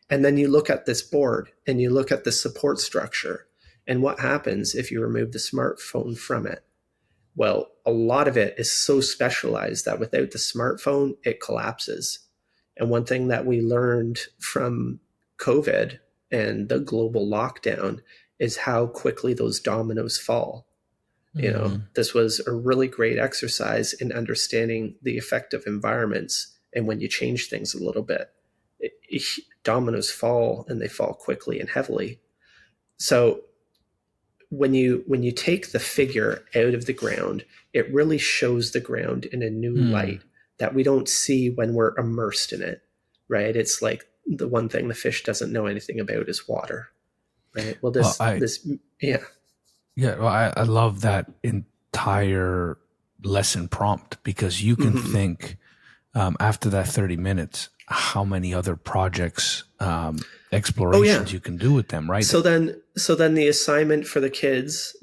And then you look at this board and you look at the support structure and what happens if you remove the smartphone from it. Well, a lot of it is so specialized that without the smartphone, it collapses. And one thing that we learned from COVID and the global lockdown is how quickly those dominoes fall. This was a really great exercise in understanding the effect of environments. And when you change things a little bit, dominoes fall, and they fall quickly and heavily. So when you take the figure out of the ground, it really shows the ground in a new light that we don't see when we're immersed in it, right? It's like the one thing the fish doesn't know anything about is water, right? Well, I love that entire lesson prompt, because you can think after that 30 minutes how many other projects Oh yeah. explorations you can do with them, right? So then the assignment for the kids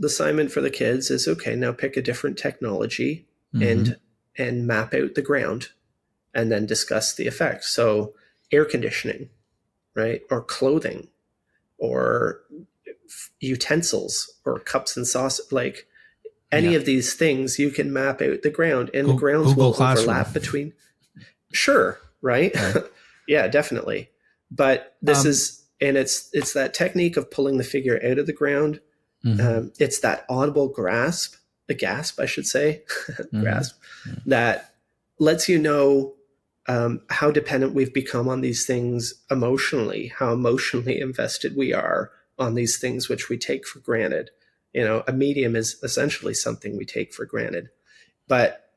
is, okay, now pick a different technology Mm-hmm. and map out the ground and then discuss the effects. So air conditioning, right? Or clothing or utensils or cups and sauce, like any Yeah. of these things, you can map out the ground, and the grounds Google will Classroom. overlap between. Sure, right? Right. Yeah, definitely. But this is, and it's that technique of pulling the figure out of the ground. Mm-hmm. It's that audible the gasp, I should say, Mm-hmm. grasp, that lets you know how dependent we've become on these things emotionally, how emotionally invested we are on these things which we take for granted. A medium is essentially something we take for granted. But,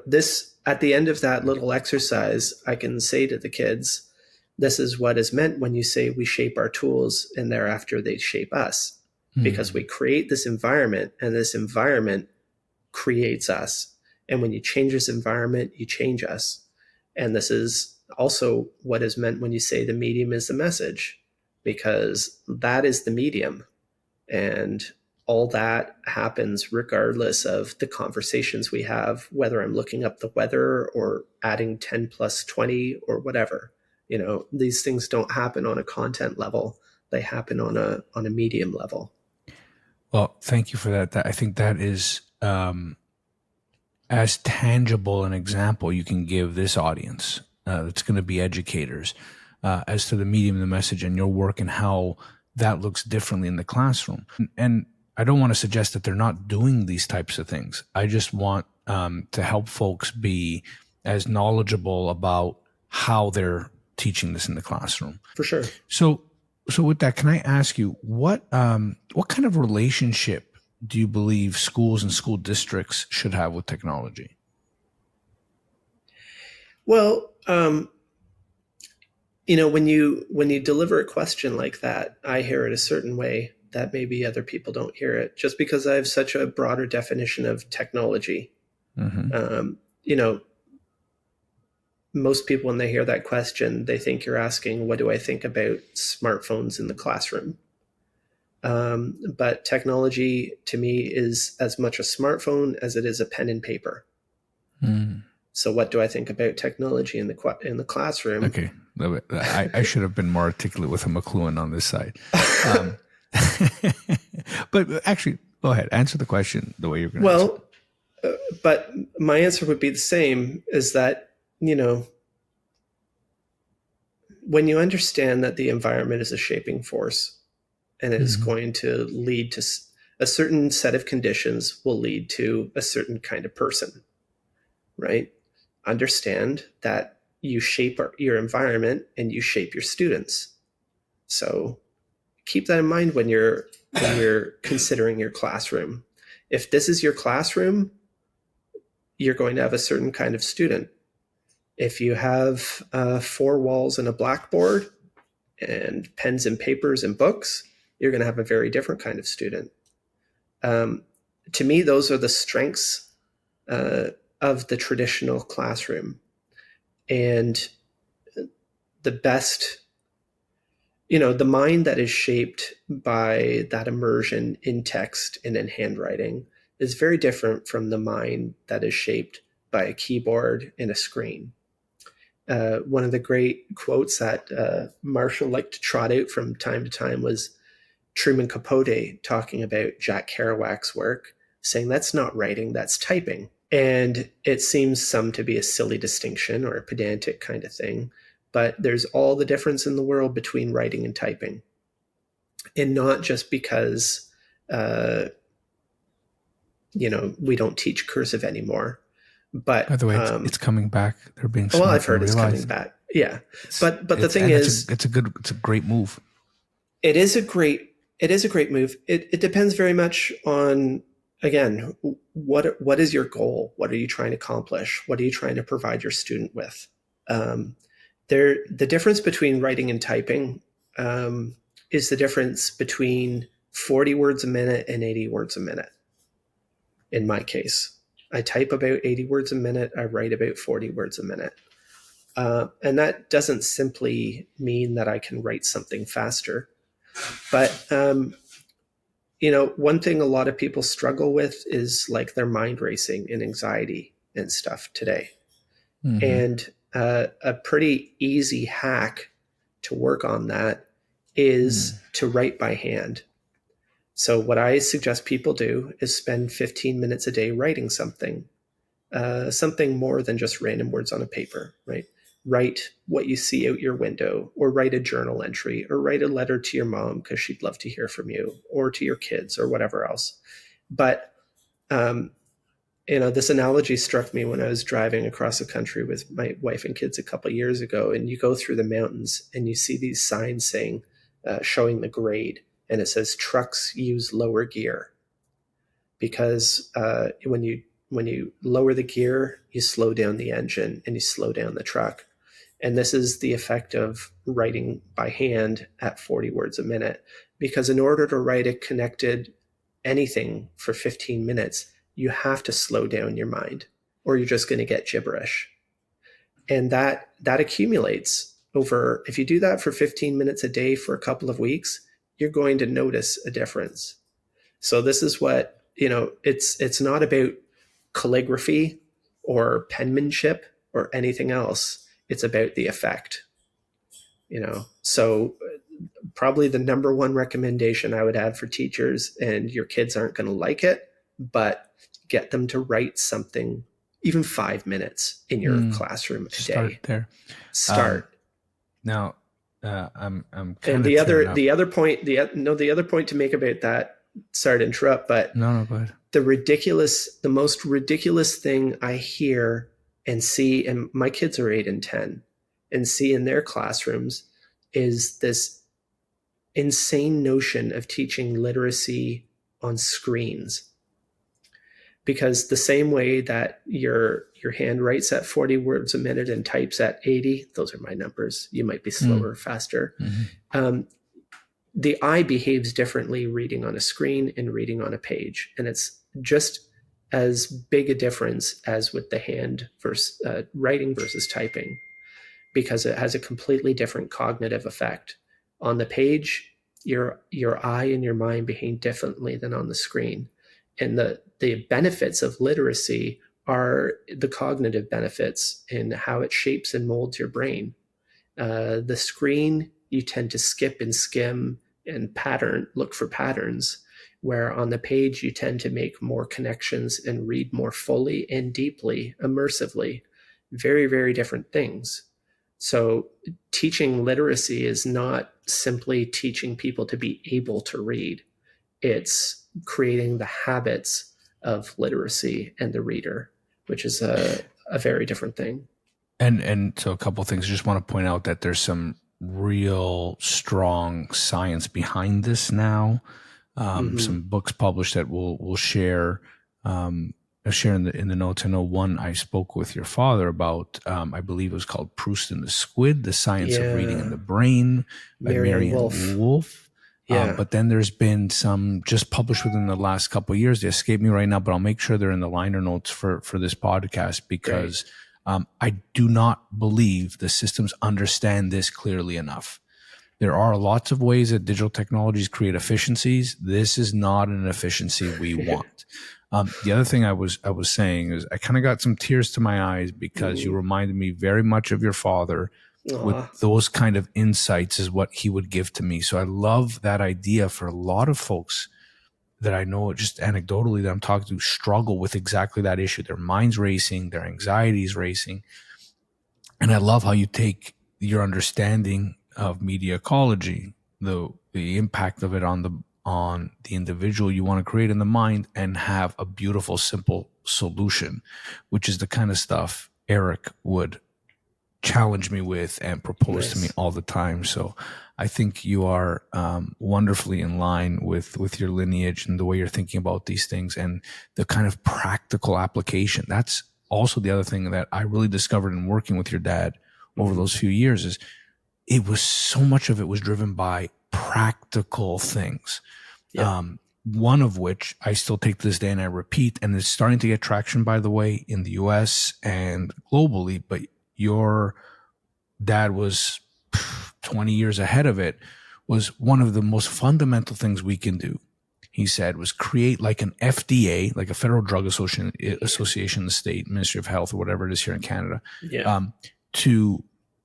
this, at the end of that little exercise, I can say to the kids, this is what is meant when you say we shape our tools and thereafter they shape us, because we create this environment and this environment creates us. And when you change this environment, you change us. And this is also what is meant when you say the medium is the message, because that is the medium. And all that happens regardless of the conversations we have, whether I'm looking up the weather or adding 10 plus 20 or whatever. These things don't happen on a content level. They happen on a medium level. Well, thank you for that. I think that is as tangible an example you can give this audience that's going to be educators as to the medium, the message, and your work and how that looks differently in the classroom. And I don't want to suggest that they're not doing these types of things. I just want to help folks be as knowledgeable about how they're teaching this in the classroom. For sure. So with that, can I ask you what kind of relationship do you believe schools and school districts should have with technology? Well, when you deliver a question like that, I hear it a certain way that maybe other people don't hear it, just because I have such a broader definition of technology. Mm-hmm. Most people, when they hear that question, they think you're asking, what do I think about smartphones in the classroom? But technology to me is as much a smartphone as it is a pen and paper. Mm. So what do I think about technology in the classroom? Okay. I should have been more articulate with a McLuhan on this side. But actually, go ahead. Answer the question the way you're going to answer. Well, but my answer would be the same, is that, when you understand that the environment is a shaping force and it is going to lead to a certain set of conditions, will lead to a certain kind of person, right? Understand that you shape your environment and you shape your students. So keep that in mind when you're considering your classroom. If this is your classroom, you're going to have a certain kind of student. If you have 4 walls and a blackboard and pens and papers and books, you're going to have a very different kind of student. To me, those are the strengths of the traditional classroom. And the best, the mind that is shaped by that immersion in text and in handwriting is very different from the mind that is shaped by a keyboard and a screen. One of the great quotes that Marshall liked to trot out from time to time was Truman Capote talking about Jack Kerouac's work, saying that's not writing, that's typing. And it seems some to be a silly distinction or a pedantic kind of thing, but there's all the difference in the world between writing and typing. And not just because, we don't teach cursive anymore. But by the way, it's coming back. They're being smart. Well, I've heard it's coming back. Yeah, but the thing is, it's a great move. It is a great move. It depends very much on, again, what is your goal? What are you trying to accomplish? What are you trying to provide your student with? The difference between writing and typing is the difference between 40 words a minute and 80 words a minute. In my case, I type about 80 words a minute. I write about 40 words a minute. And that doesn't simply mean that I can write something faster. But, one thing a lot of people struggle with is like their mind racing and anxiety and stuff today. Mm-hmm. And a pretty easy hack to work on that is to write by hand. So, what I suggest people do is spend 15 minutes a day writing something, something more than just random words on a paper, right? Write what you see out your window, or write a journal entry, or write a letter to your mom because she'd love to hear from you, or to your kids, or whatever else. But um, this analogy struck me when I was driving across the country with my wife and kids a couple of years ago. And you go through the mountains and you see these signs saying, showing the grade, and it says trucks use lower gear because when you lower the gear, you slow down the engine and you slow down the truck. And this is the effect of writing by hand at 40 words a minute. Because in order to write a connected anything for 15 minutes, you have to slow down your mind, or you're just going to get gibberish. And that accumulates over, if you do that for 15 minutes a day for a couple of weeks, you're going to notice a difference. So this is what, it's not about calligraphy or penmanship or anything else. It's about the effect. So probably the number one recommendation I would have for teachers, and your kids aren't going to like it, but get them to write something, even 5 minutes in your classroom a day. Start there. Start. Now, I'm kind and of the other point to make about that. Sorry to interrupt, but no, go ahead. The most ridiculous thing I hear and see, and my kids are 8 and 10, and see in their classrooms, is this insane notion of teaching literacy on screens. Because the same way that your hand writes at 40 words a minute and types at 80, those are my numbers. You might be slower or faster. Mm-hmm. The eye behaves differently reading on a screen and reading on a page. And it's just as big a difference as with the hand versus writing versus typing, because it has a completely different cognitive effect. On the page, your eye and your mind behave differently than on the screen. And the benefits of literacy are the cognitive benefits and how it shapes and molds your brain. The screen, you tend to skip and skim and look for patterns, where on the page you tend to make more connections and read more fully and deeply, immersively. Very, very different things. So teaching literacy is not simply teaching people to be able to read. It's creating the habits of literacy and the reader, which is a very different thing. And so a couple of things. I just want to point out that there's some real strong science behind this now. Some books published that we'll share. Share in the notes. I know one I spoke with your father about. I believe it was called Proust and the Squid: The Science of Reading in the Brain by Marian Wolf. Yeah. But then there's been some just published within the last couple of years. They escape me right now, but I'll make sure they're in the liner notes for this podcast, because I do not believe the systems understand this clearly enough. There are lots of ways that digital technologies create efficiencies. This is not an efficiency we want. The other thing I was saying is I kind of got some tears to my eyes because you reminded me very much of your father. With those kind of insights is what he would give to me. So I love that idea. For a lot of folks that I know, just anecdotally that I'm talking to, struggle with exactly that issue. Their mind's racing, their anxiety's racing. And I love how you take your understanding of media ecology, the impact of it on the individual you want to create in the mind, and have a beautiful, simple solution, which is the kind of stuff Eric would challenge me with and propose to me all the time. So I think you are wonderfully in line with your lineage and the way you're thinking about these things and the kind of practical application. That's also the other thing that I really discovered in working with your dad over those few years is it was so much of it was driven by practical things. Yeah. One of which I still take to this day and I repeat, and it's starting to get traction, by the way, in the US and globally, but your dad was 20 years ahead of it, was one of the most fundamental things we can do, he said, was create like an FDA, like a Federal Drug Association, the state Ministry of Health or whatever it is here in Canada, to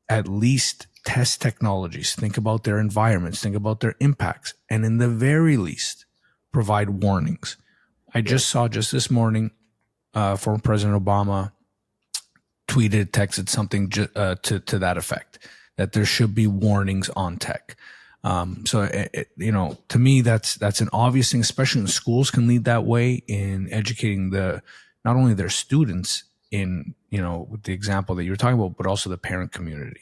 at least test technologies, think about their environments, think about their impacts, and in the very least, provide warnings. I just saw just this morning, former President Obama tweeted, texted something to that effect, that there should be warnings on tech. To me, that's an obvious thing, especially in schools can lead that way in educating not only their students in, with the example that you were talking about, but also the parent community.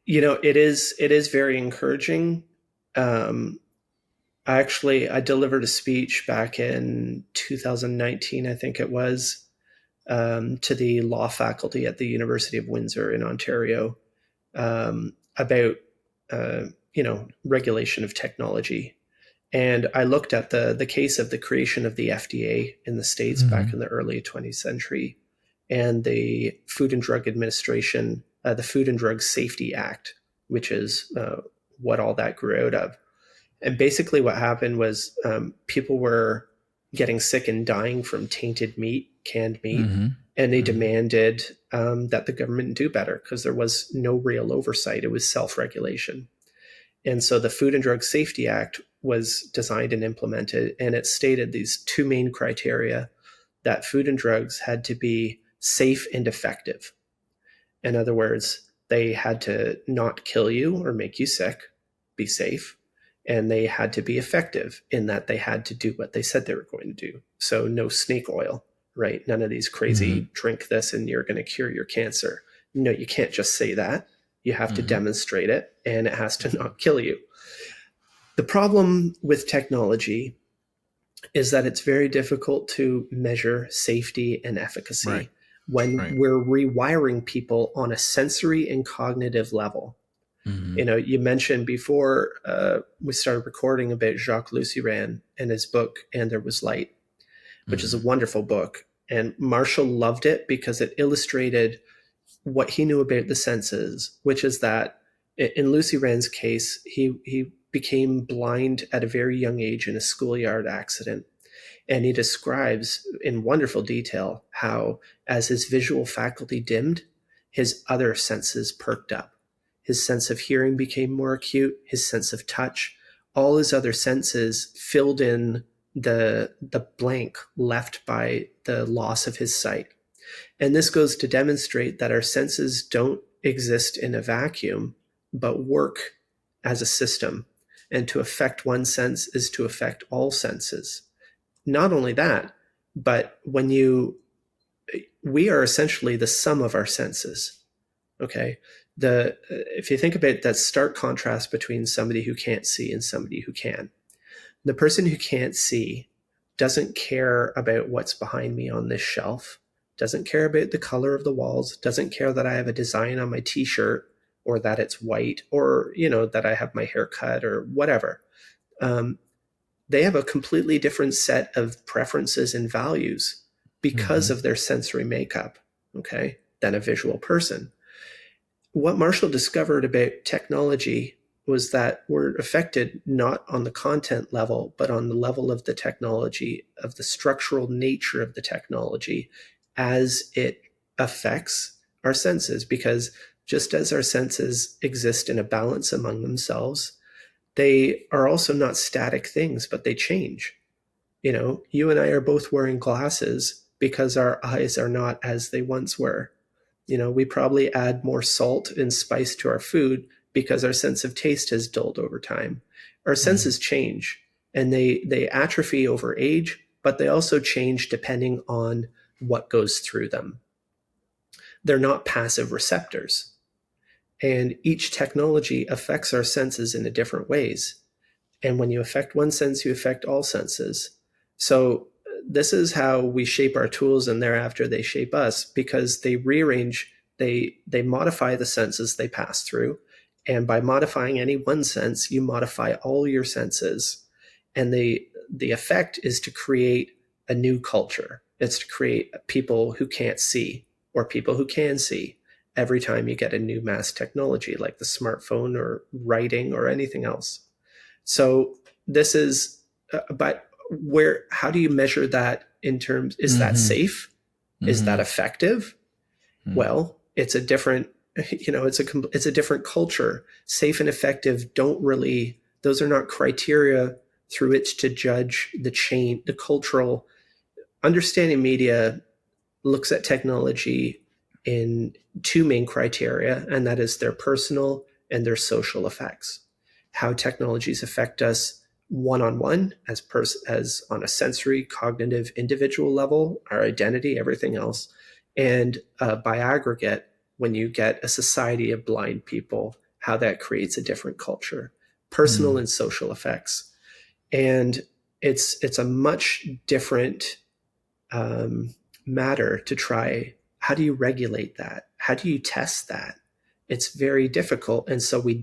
It is very encouraging. I delivered a speech back in 2019, I think it was, to the law faculty at the University of Windsor in Ontario, about regulation of technology. And I looked at the case of the creation of the FDA in the States back in the early 20th century, and the Food and Drug Administration, the Food and Drug Safety Act, which is what all that grew out of. And basically what happened was people were getting sick and dying from tainted meat, canned meat, and they demanded that the government do better because there was no real oversight. It was self-regulation. And so the Food and Drug Safety Act was designed and implemented, and it stated these two main criteria: that food and drugs had to be safe and effective. In other words, they had to not kill you or make you sick, be safe, and they had to be effective in that they had to do what they said they were going to do. So no snake oil, right? None of these crazy drink this and you're going to cure your cancer. No, you can't just say that. You have to demonstrate it, and it has to not kill you. The problem with technology is that it's very difficult to measure safety and efficacy when we're rewiring people on a sensory and cognitive level. You mentioned before we started recording about Jacques Luciran and his book, And There Was Light, which is a wonderful book. And Marshall loved it because it illustrated what he knew about the senses, which is that in Luciran's case, he became blind at a very young age in a schoolyard accident. And he describes in wonderful detail how, as his visual faculty dimmed, his other senses perked up. His sense of hearing became more acute, his sense of touch, all his other senses filled in the blank left by the loss of his sight. And this goes to demonstrate that our senses don't exist in a vacuum, but work as a system. And to affect one sense is to affect all senses. Not only that, but we are essentially the sum of our senses. Okay. If you think about that stark contrast between somebody who can't see and somebody who can, the person who can't see doesn't care about what's behind me on this shelf, doesn't care about the color of the walls, doesn't care that I have a design on my t-shirt or that it's white or, that I have my hair cut or whatever. They have a completely different set of preferences and values because of their sensory makeup, okay, than a visual person. What Marshall discovered about technology was that we're affected not on the content level, but on the level of the technology, of the structural nature of the technology as it affects our senses. Because just as our senses exist in a balance among themselves, they are also not static things, but they change. You and I are both wearing glasses because our eyes are not as they once were. We probably add more salt and spice to our food because our sense of taste has dulled over time. Our senses change, and they atrophy over age, but they also change depending on what goes through them. They're not passive receptors. And each technology affects our senses in different ways. And when you affect one sense, you affect all senses. So this is how we shape our tools, and thereafter they shape us, because they rearrange, they modify the senses they pass through. And by modifying any one sense, you modify all your senses. And the effect is to create a new culture. It's to create people who can't see or people who can see. every time you get a new mass technology like the smartphone or writing or anything else. So this is, but how do you measure that in terms, is that safe? Is that effective? Well, it's a different, it's a different culture. Safe and effective those are not criteria through which to judge the cultural understanding. Media looks at technology in two main criteria, and that is their personal and their social effects. How technologies affect us one-on-one as on a sensory, cognitive, individual level, our identity, everything else. And by aggregate, when you get a society of blind people, how that creates a different culture, personal and social effects. And it's a much different matter to try. How do you regulate that? How do you test that? It's very difficult. And so we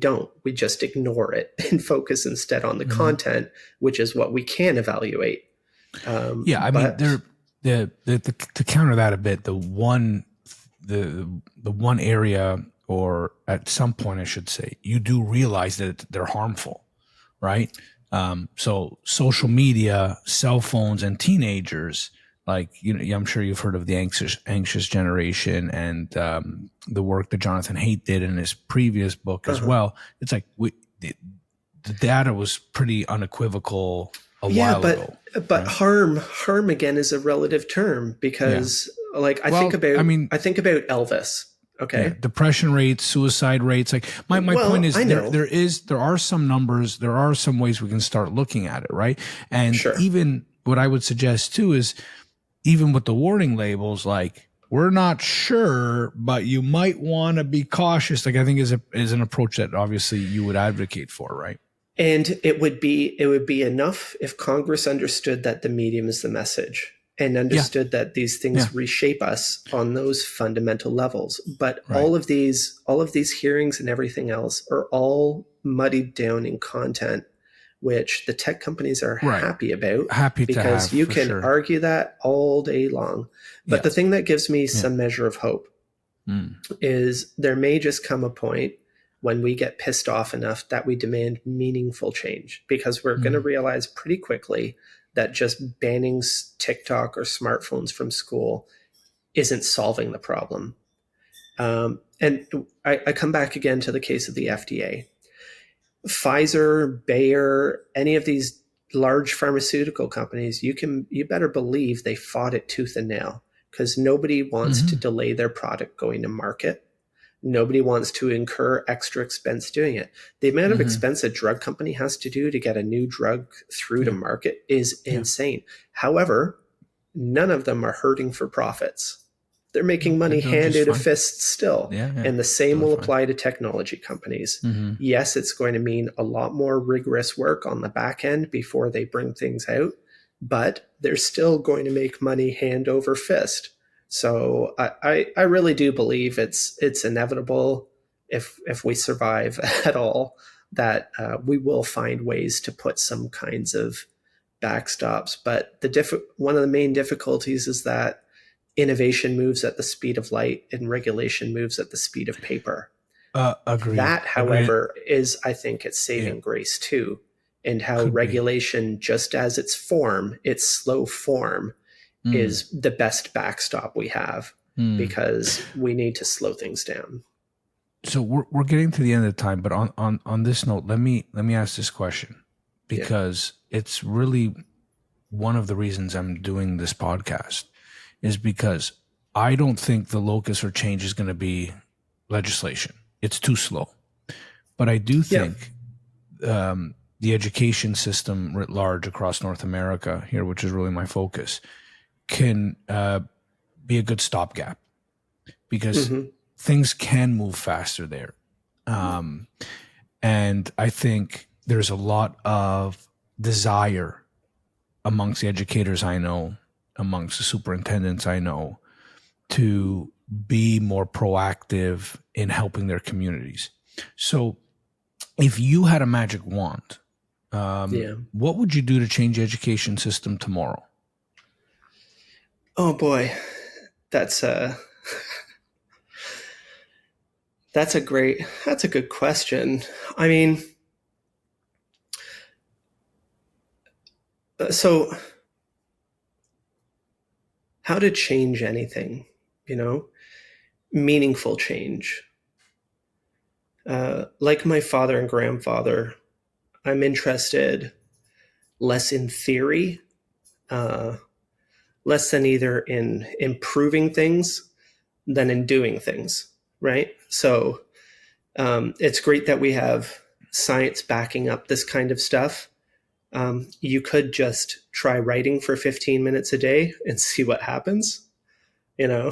just ignore it and focus instead on the content, which is what we can evaluate. To counter that a bit, the one area, or at some point I should say, you do realize that they're harmful, right? So social media, cell phones, and teenagers, like, I'm sure you've heard of the anxious generation, and the work that Jonathan Haidt did in his previous book as well. It's like the data was pretty unequivocal a while ago. But right? harm again is a relative term, because I think about Elvis. Okay. Yeah, depression rates, suicide rates. Like my point is, there are some numbers, there are some ways we can start looking at it, right? And even what I would suggest too is, even with the warning labels, like, we're not sure, but you might want to be cautious. Like, I think is an approach that obviously you would advocate for, right? And it would be enough if Congress understood that the medium is the message, and understood that these things reshape us on those fundamental levels. But all of these hearings and everything else are all muddied down in content, which the tech companies are happy about, because you can argue that all day long. But the thing that gives me some measure of hope is there may just come a point when we get pissed off enough that we demand meaningful change, because we're going to realize pretty quickly that just banning TikTok or smartphones from school isn't solving the problem. And I come back again to the case of the FDA. Pfizer, Bayer, any of these large pharmaceutical companies, you better believe they fought it tooth and nail, because nobody wants to delay their product going to market. Nobody wants to incur extra expense doing it. The amount of expense a drug company has to do to get a new drug through to market is insane. However, none of them are hurting for profits. They're making money hand over fist still. And the same will apply to technology companies. Yes, it's going to mean a lot more rigorous work on the back end before they bring things out, but they're still going to make money hand over fist. So I really do believe it's inevitable, if we survive at all, that we will find ways to put some kinds of backstops. But one of the main difficulties is that innovation moves at the speed of light and regulation moves at the speed of paper. Agreed. That, however, is, I think, its saving grace too, and how regulation, just as its slow form, is the best backstop we have, because we need to slow things down. So we're getting to the end of the time, but on this note, let me ask this question, because it's really one of the reasons I'm doing this podcast, is because I don't think the locus for change is going to be legislation. It's too slow. But I do think the education system writ large across North America here, which is really my focus, can be a good stopgap, because things can move faster there. And I think there's a lot of desire amongst the educators I know, amongst the superintendents I know, to be more proactive in helping their communities. So if you had a magic wand, what would you do to change the education system tomorrow? Oh boy, that's That's a good question. I mean, so how to change anything, you know, meaningful change. Like my father and grandfather, I'm interested less in theory, uh, less than either in improving things than in doing things, right? So it's great that we have science backing up this kind of stuff. You could just try writing for 15 minutes a day and see what happens, you know,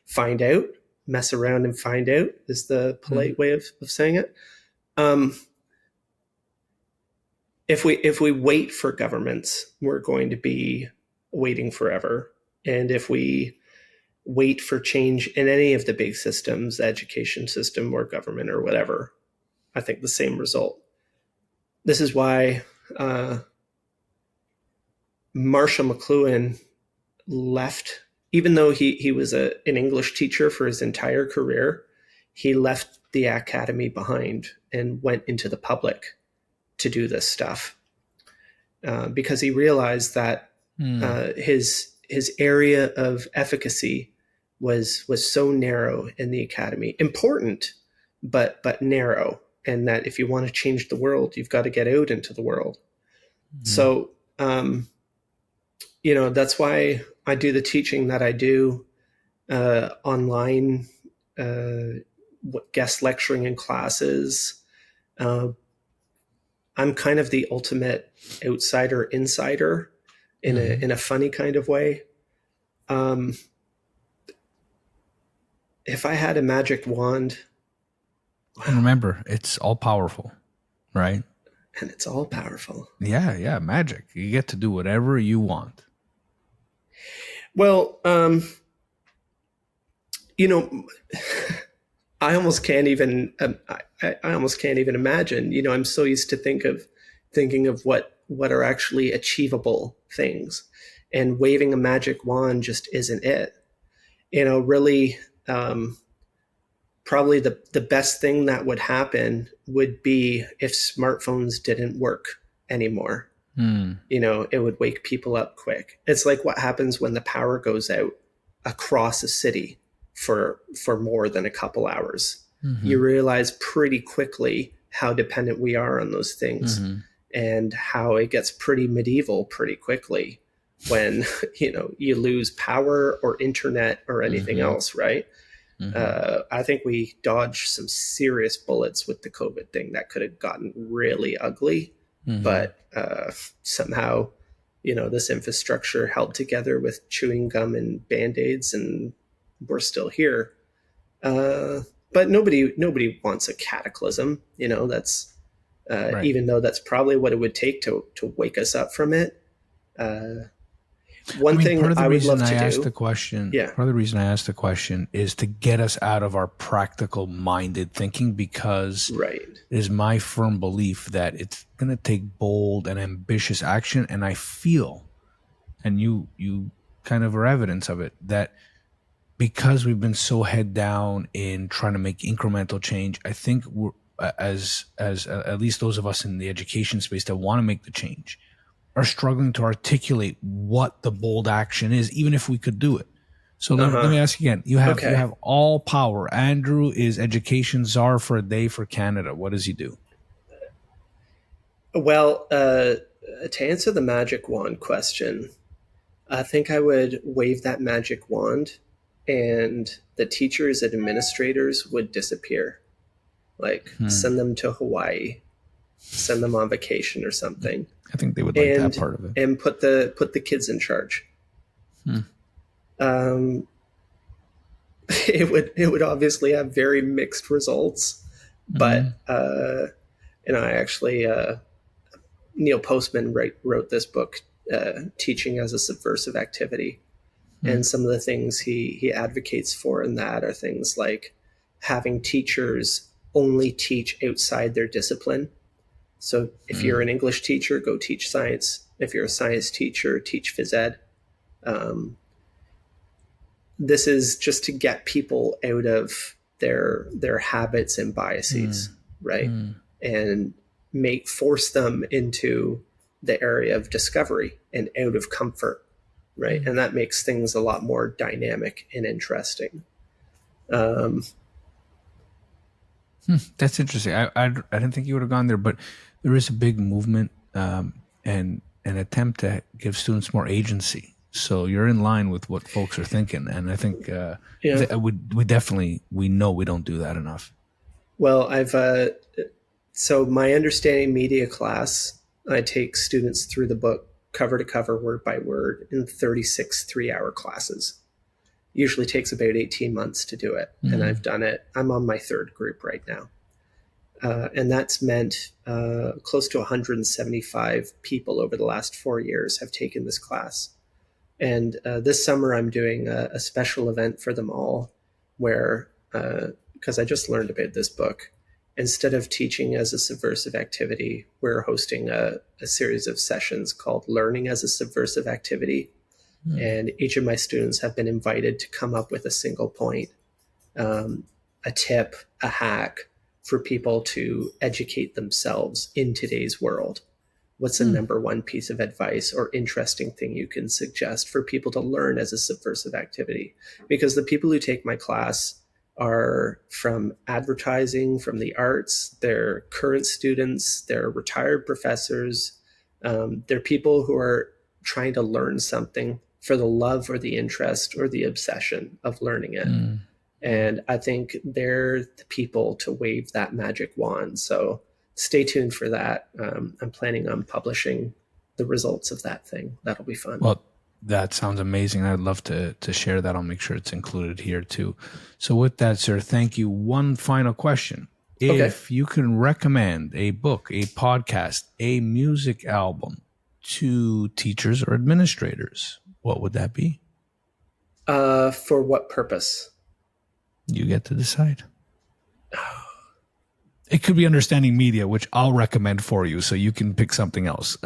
find out, mess around and find out is the polite way of saying it. Um, if we wait for governments, we're going to be waiting forever. And if we wait for change in any of the big systems, the education system or government or whatever, I think the same result. This is why Marshall McLuhan left, even though he was an English teacher for his entire career, he left the academy behind and went into the public to do this stuff because he realized that his area of efficacy was so narrow in the academy, important, but narrow, and that if you want to change the world, you've got to get out into the world. So, you know, that's why I do the teaching that I do online, guest lecturing in classes. I'm kind of the ultimate outsider insider in a funny kind of way. If I had a magic wand, and remember, it's all powerful, right? And it's all powerful. Yeah, magic. You get to do whatever you want. Well, you know, I almost can't even imagine. You know, I'm so used to thinking of what are actually achievable things, and waving a magic wand just isn't it. You know, really, probably the best thing that would happen would be if smartphones didn't work anymore. You know, it would wake people up quick. It's like what happens when the power goes out across a city for more than a couple hours. You realize pretty quickly how dependent we are on those things, and how it gets pretty medieval pretty quickly when, you know, you lose power or internet or anything else, right? I think we dodged some serious bullets with the COVID thing that could have gotten really ugly. But somehow, you know, this infrastructure held together with chewing gum and Band-Aids, and we're still here. But nobody wants a cataclysm, you know. That's right. Even though that's probably what it would take to wake us up from it. One thing I would love to do. Part of the reason I asked the question is to get us out of our practical minded thinking, because it is my firm belief that it's going to take bold and ambitious action. And I feel, and you kind of are evidence of it, that because we've been so head down in trying to make incremental change, I think we're, as at least those of us in the education space that want to make the change, are struggling to articulate what the bold action is, even if we could do it. So let me ask you again. You have all power. Andrew is education czar for a day for Canada. What does he do? Well, to answer the magic wand question, I think I would wave that magic wand and the teachers and administrators would disappear. Like send them to Hawaii, send them on vacation or something. I think they would like that part of it. And put the kids in charge. It would obviously have very mixed results, but and I actually Neil Postman wrote this book, Teaching as a Subversive Activity, and some of the things he advocates for in that are things like having teachers only teach outside their discipline. So if you're an English teacher, go teach science. If you're a science teacher, teach phys ed. This is just to get people out of their habits and biases, right? And force them into the area of discovery and out of comfort, right? And that makes things a lot more dynamic and interesting. That's interesting. I didn't think you would have gone there, but there is a big movement and an attempt to give students more agency. So you're in line with what folks are thinking, and I think we know we don't do that enough. Well, so my understanding media class, I take students through the book cover to cover, word by word, in 36 3-hour classes. Usually takes about 18 months to do it. And I've done it. I'm on my third group right now. And that's meant close to 175 people over the last 4 years have taken this class. And this summer I'm doing a special event for them all where, because I just learned about this book, instead of teaching as a subversive activity, we're hosting a series of sessions called Learning as a Subversive Activity. And each of my students have been invited to come up with a single point, a tip, a hack for people to educate themselves in today's world. What's the number one piece of advice or interesting thing you can suggest for people to learn as a subversive activity? Because the people who take my class are from advertising, from the arts, they're current students, they're retired professors, they're people who are trying to learn something for the love or the interest or the obsession of learning it. And I think they're the people to wave that magic wand. So stay tuned for that. I'm planning on publishing the results of that thing. That'll be fun. Well, that sounds amazing. I'd love to share that. I'll make sure it's included here too. So with that, sir, thank you. One final question. If you can recommend a book, a podcast, a music album to teachers or administrators, what would that be? For what purpose? You get to decide. It could be Understanding Media, which I'll recommend for you, so you can pick something else.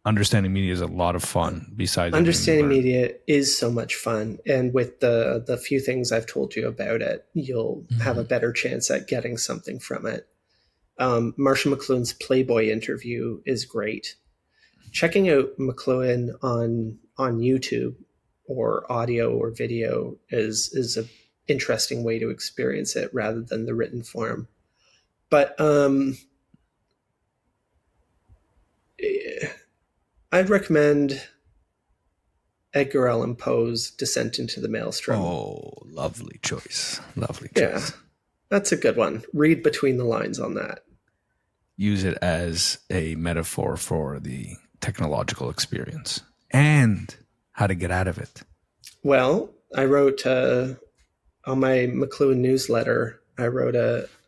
Understanding Media is a lot of fun. Besides Understanding Media is so much fun, and with the few things I've told you about it, you'll have a better chance at getting something from it. Marshall McLuhan's Playboy interview is great. Checking out McLuhan on YouTube or audio or video is an interesting way to experience it rather than the written form. But I'd recommend Edgar Allan Poe's Descent into the Maelstrom. Oh, lovely choice. Lovely choice. Yeah, that's a good one. Read between the lines on that. Use it as a metaphor for the technological experience and how to get out of it. Well, I wrote on my McLuhan newsletter, I wrote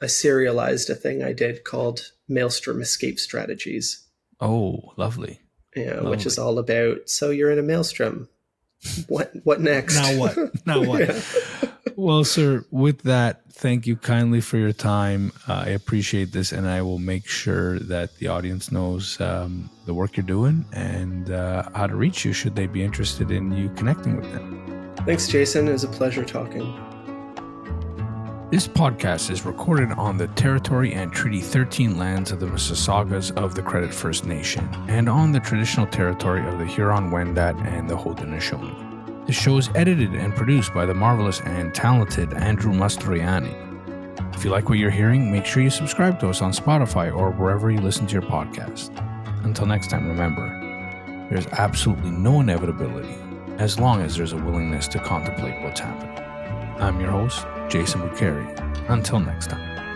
I serialized a thing I did called Maelstrom Escape Strategies. Oh, lovely. Yeah, lovely. Which is all about, so you're in a maelstrom. What next? Now what? Now what? Yeah. Well, sir, with that, thank you kindly for your time. I appreciate this, and I will make sure that the audience knows the work you're doing and how to reach you should they be interested in you connecting with them. Thanks, Jason. It was a pleasure talking. This podcast is recorded on the Territory and Treaty 13 lands of the Mississaugas of the Credit First Nation and on the traditional territory of the Huron-Wendat and the Haudenosaunee. The show is edited and produced by the marvelous and talented Andrew Mastroianni. If you like what you're hearing, make sure you subscribe to us on Spotify or wherever you listen to your podcast. Until next time, remember, there's absolutely no inevitability as long as there's a willingness to contemplate what's happening. I'm your host, Jason Bucheri. Until next time.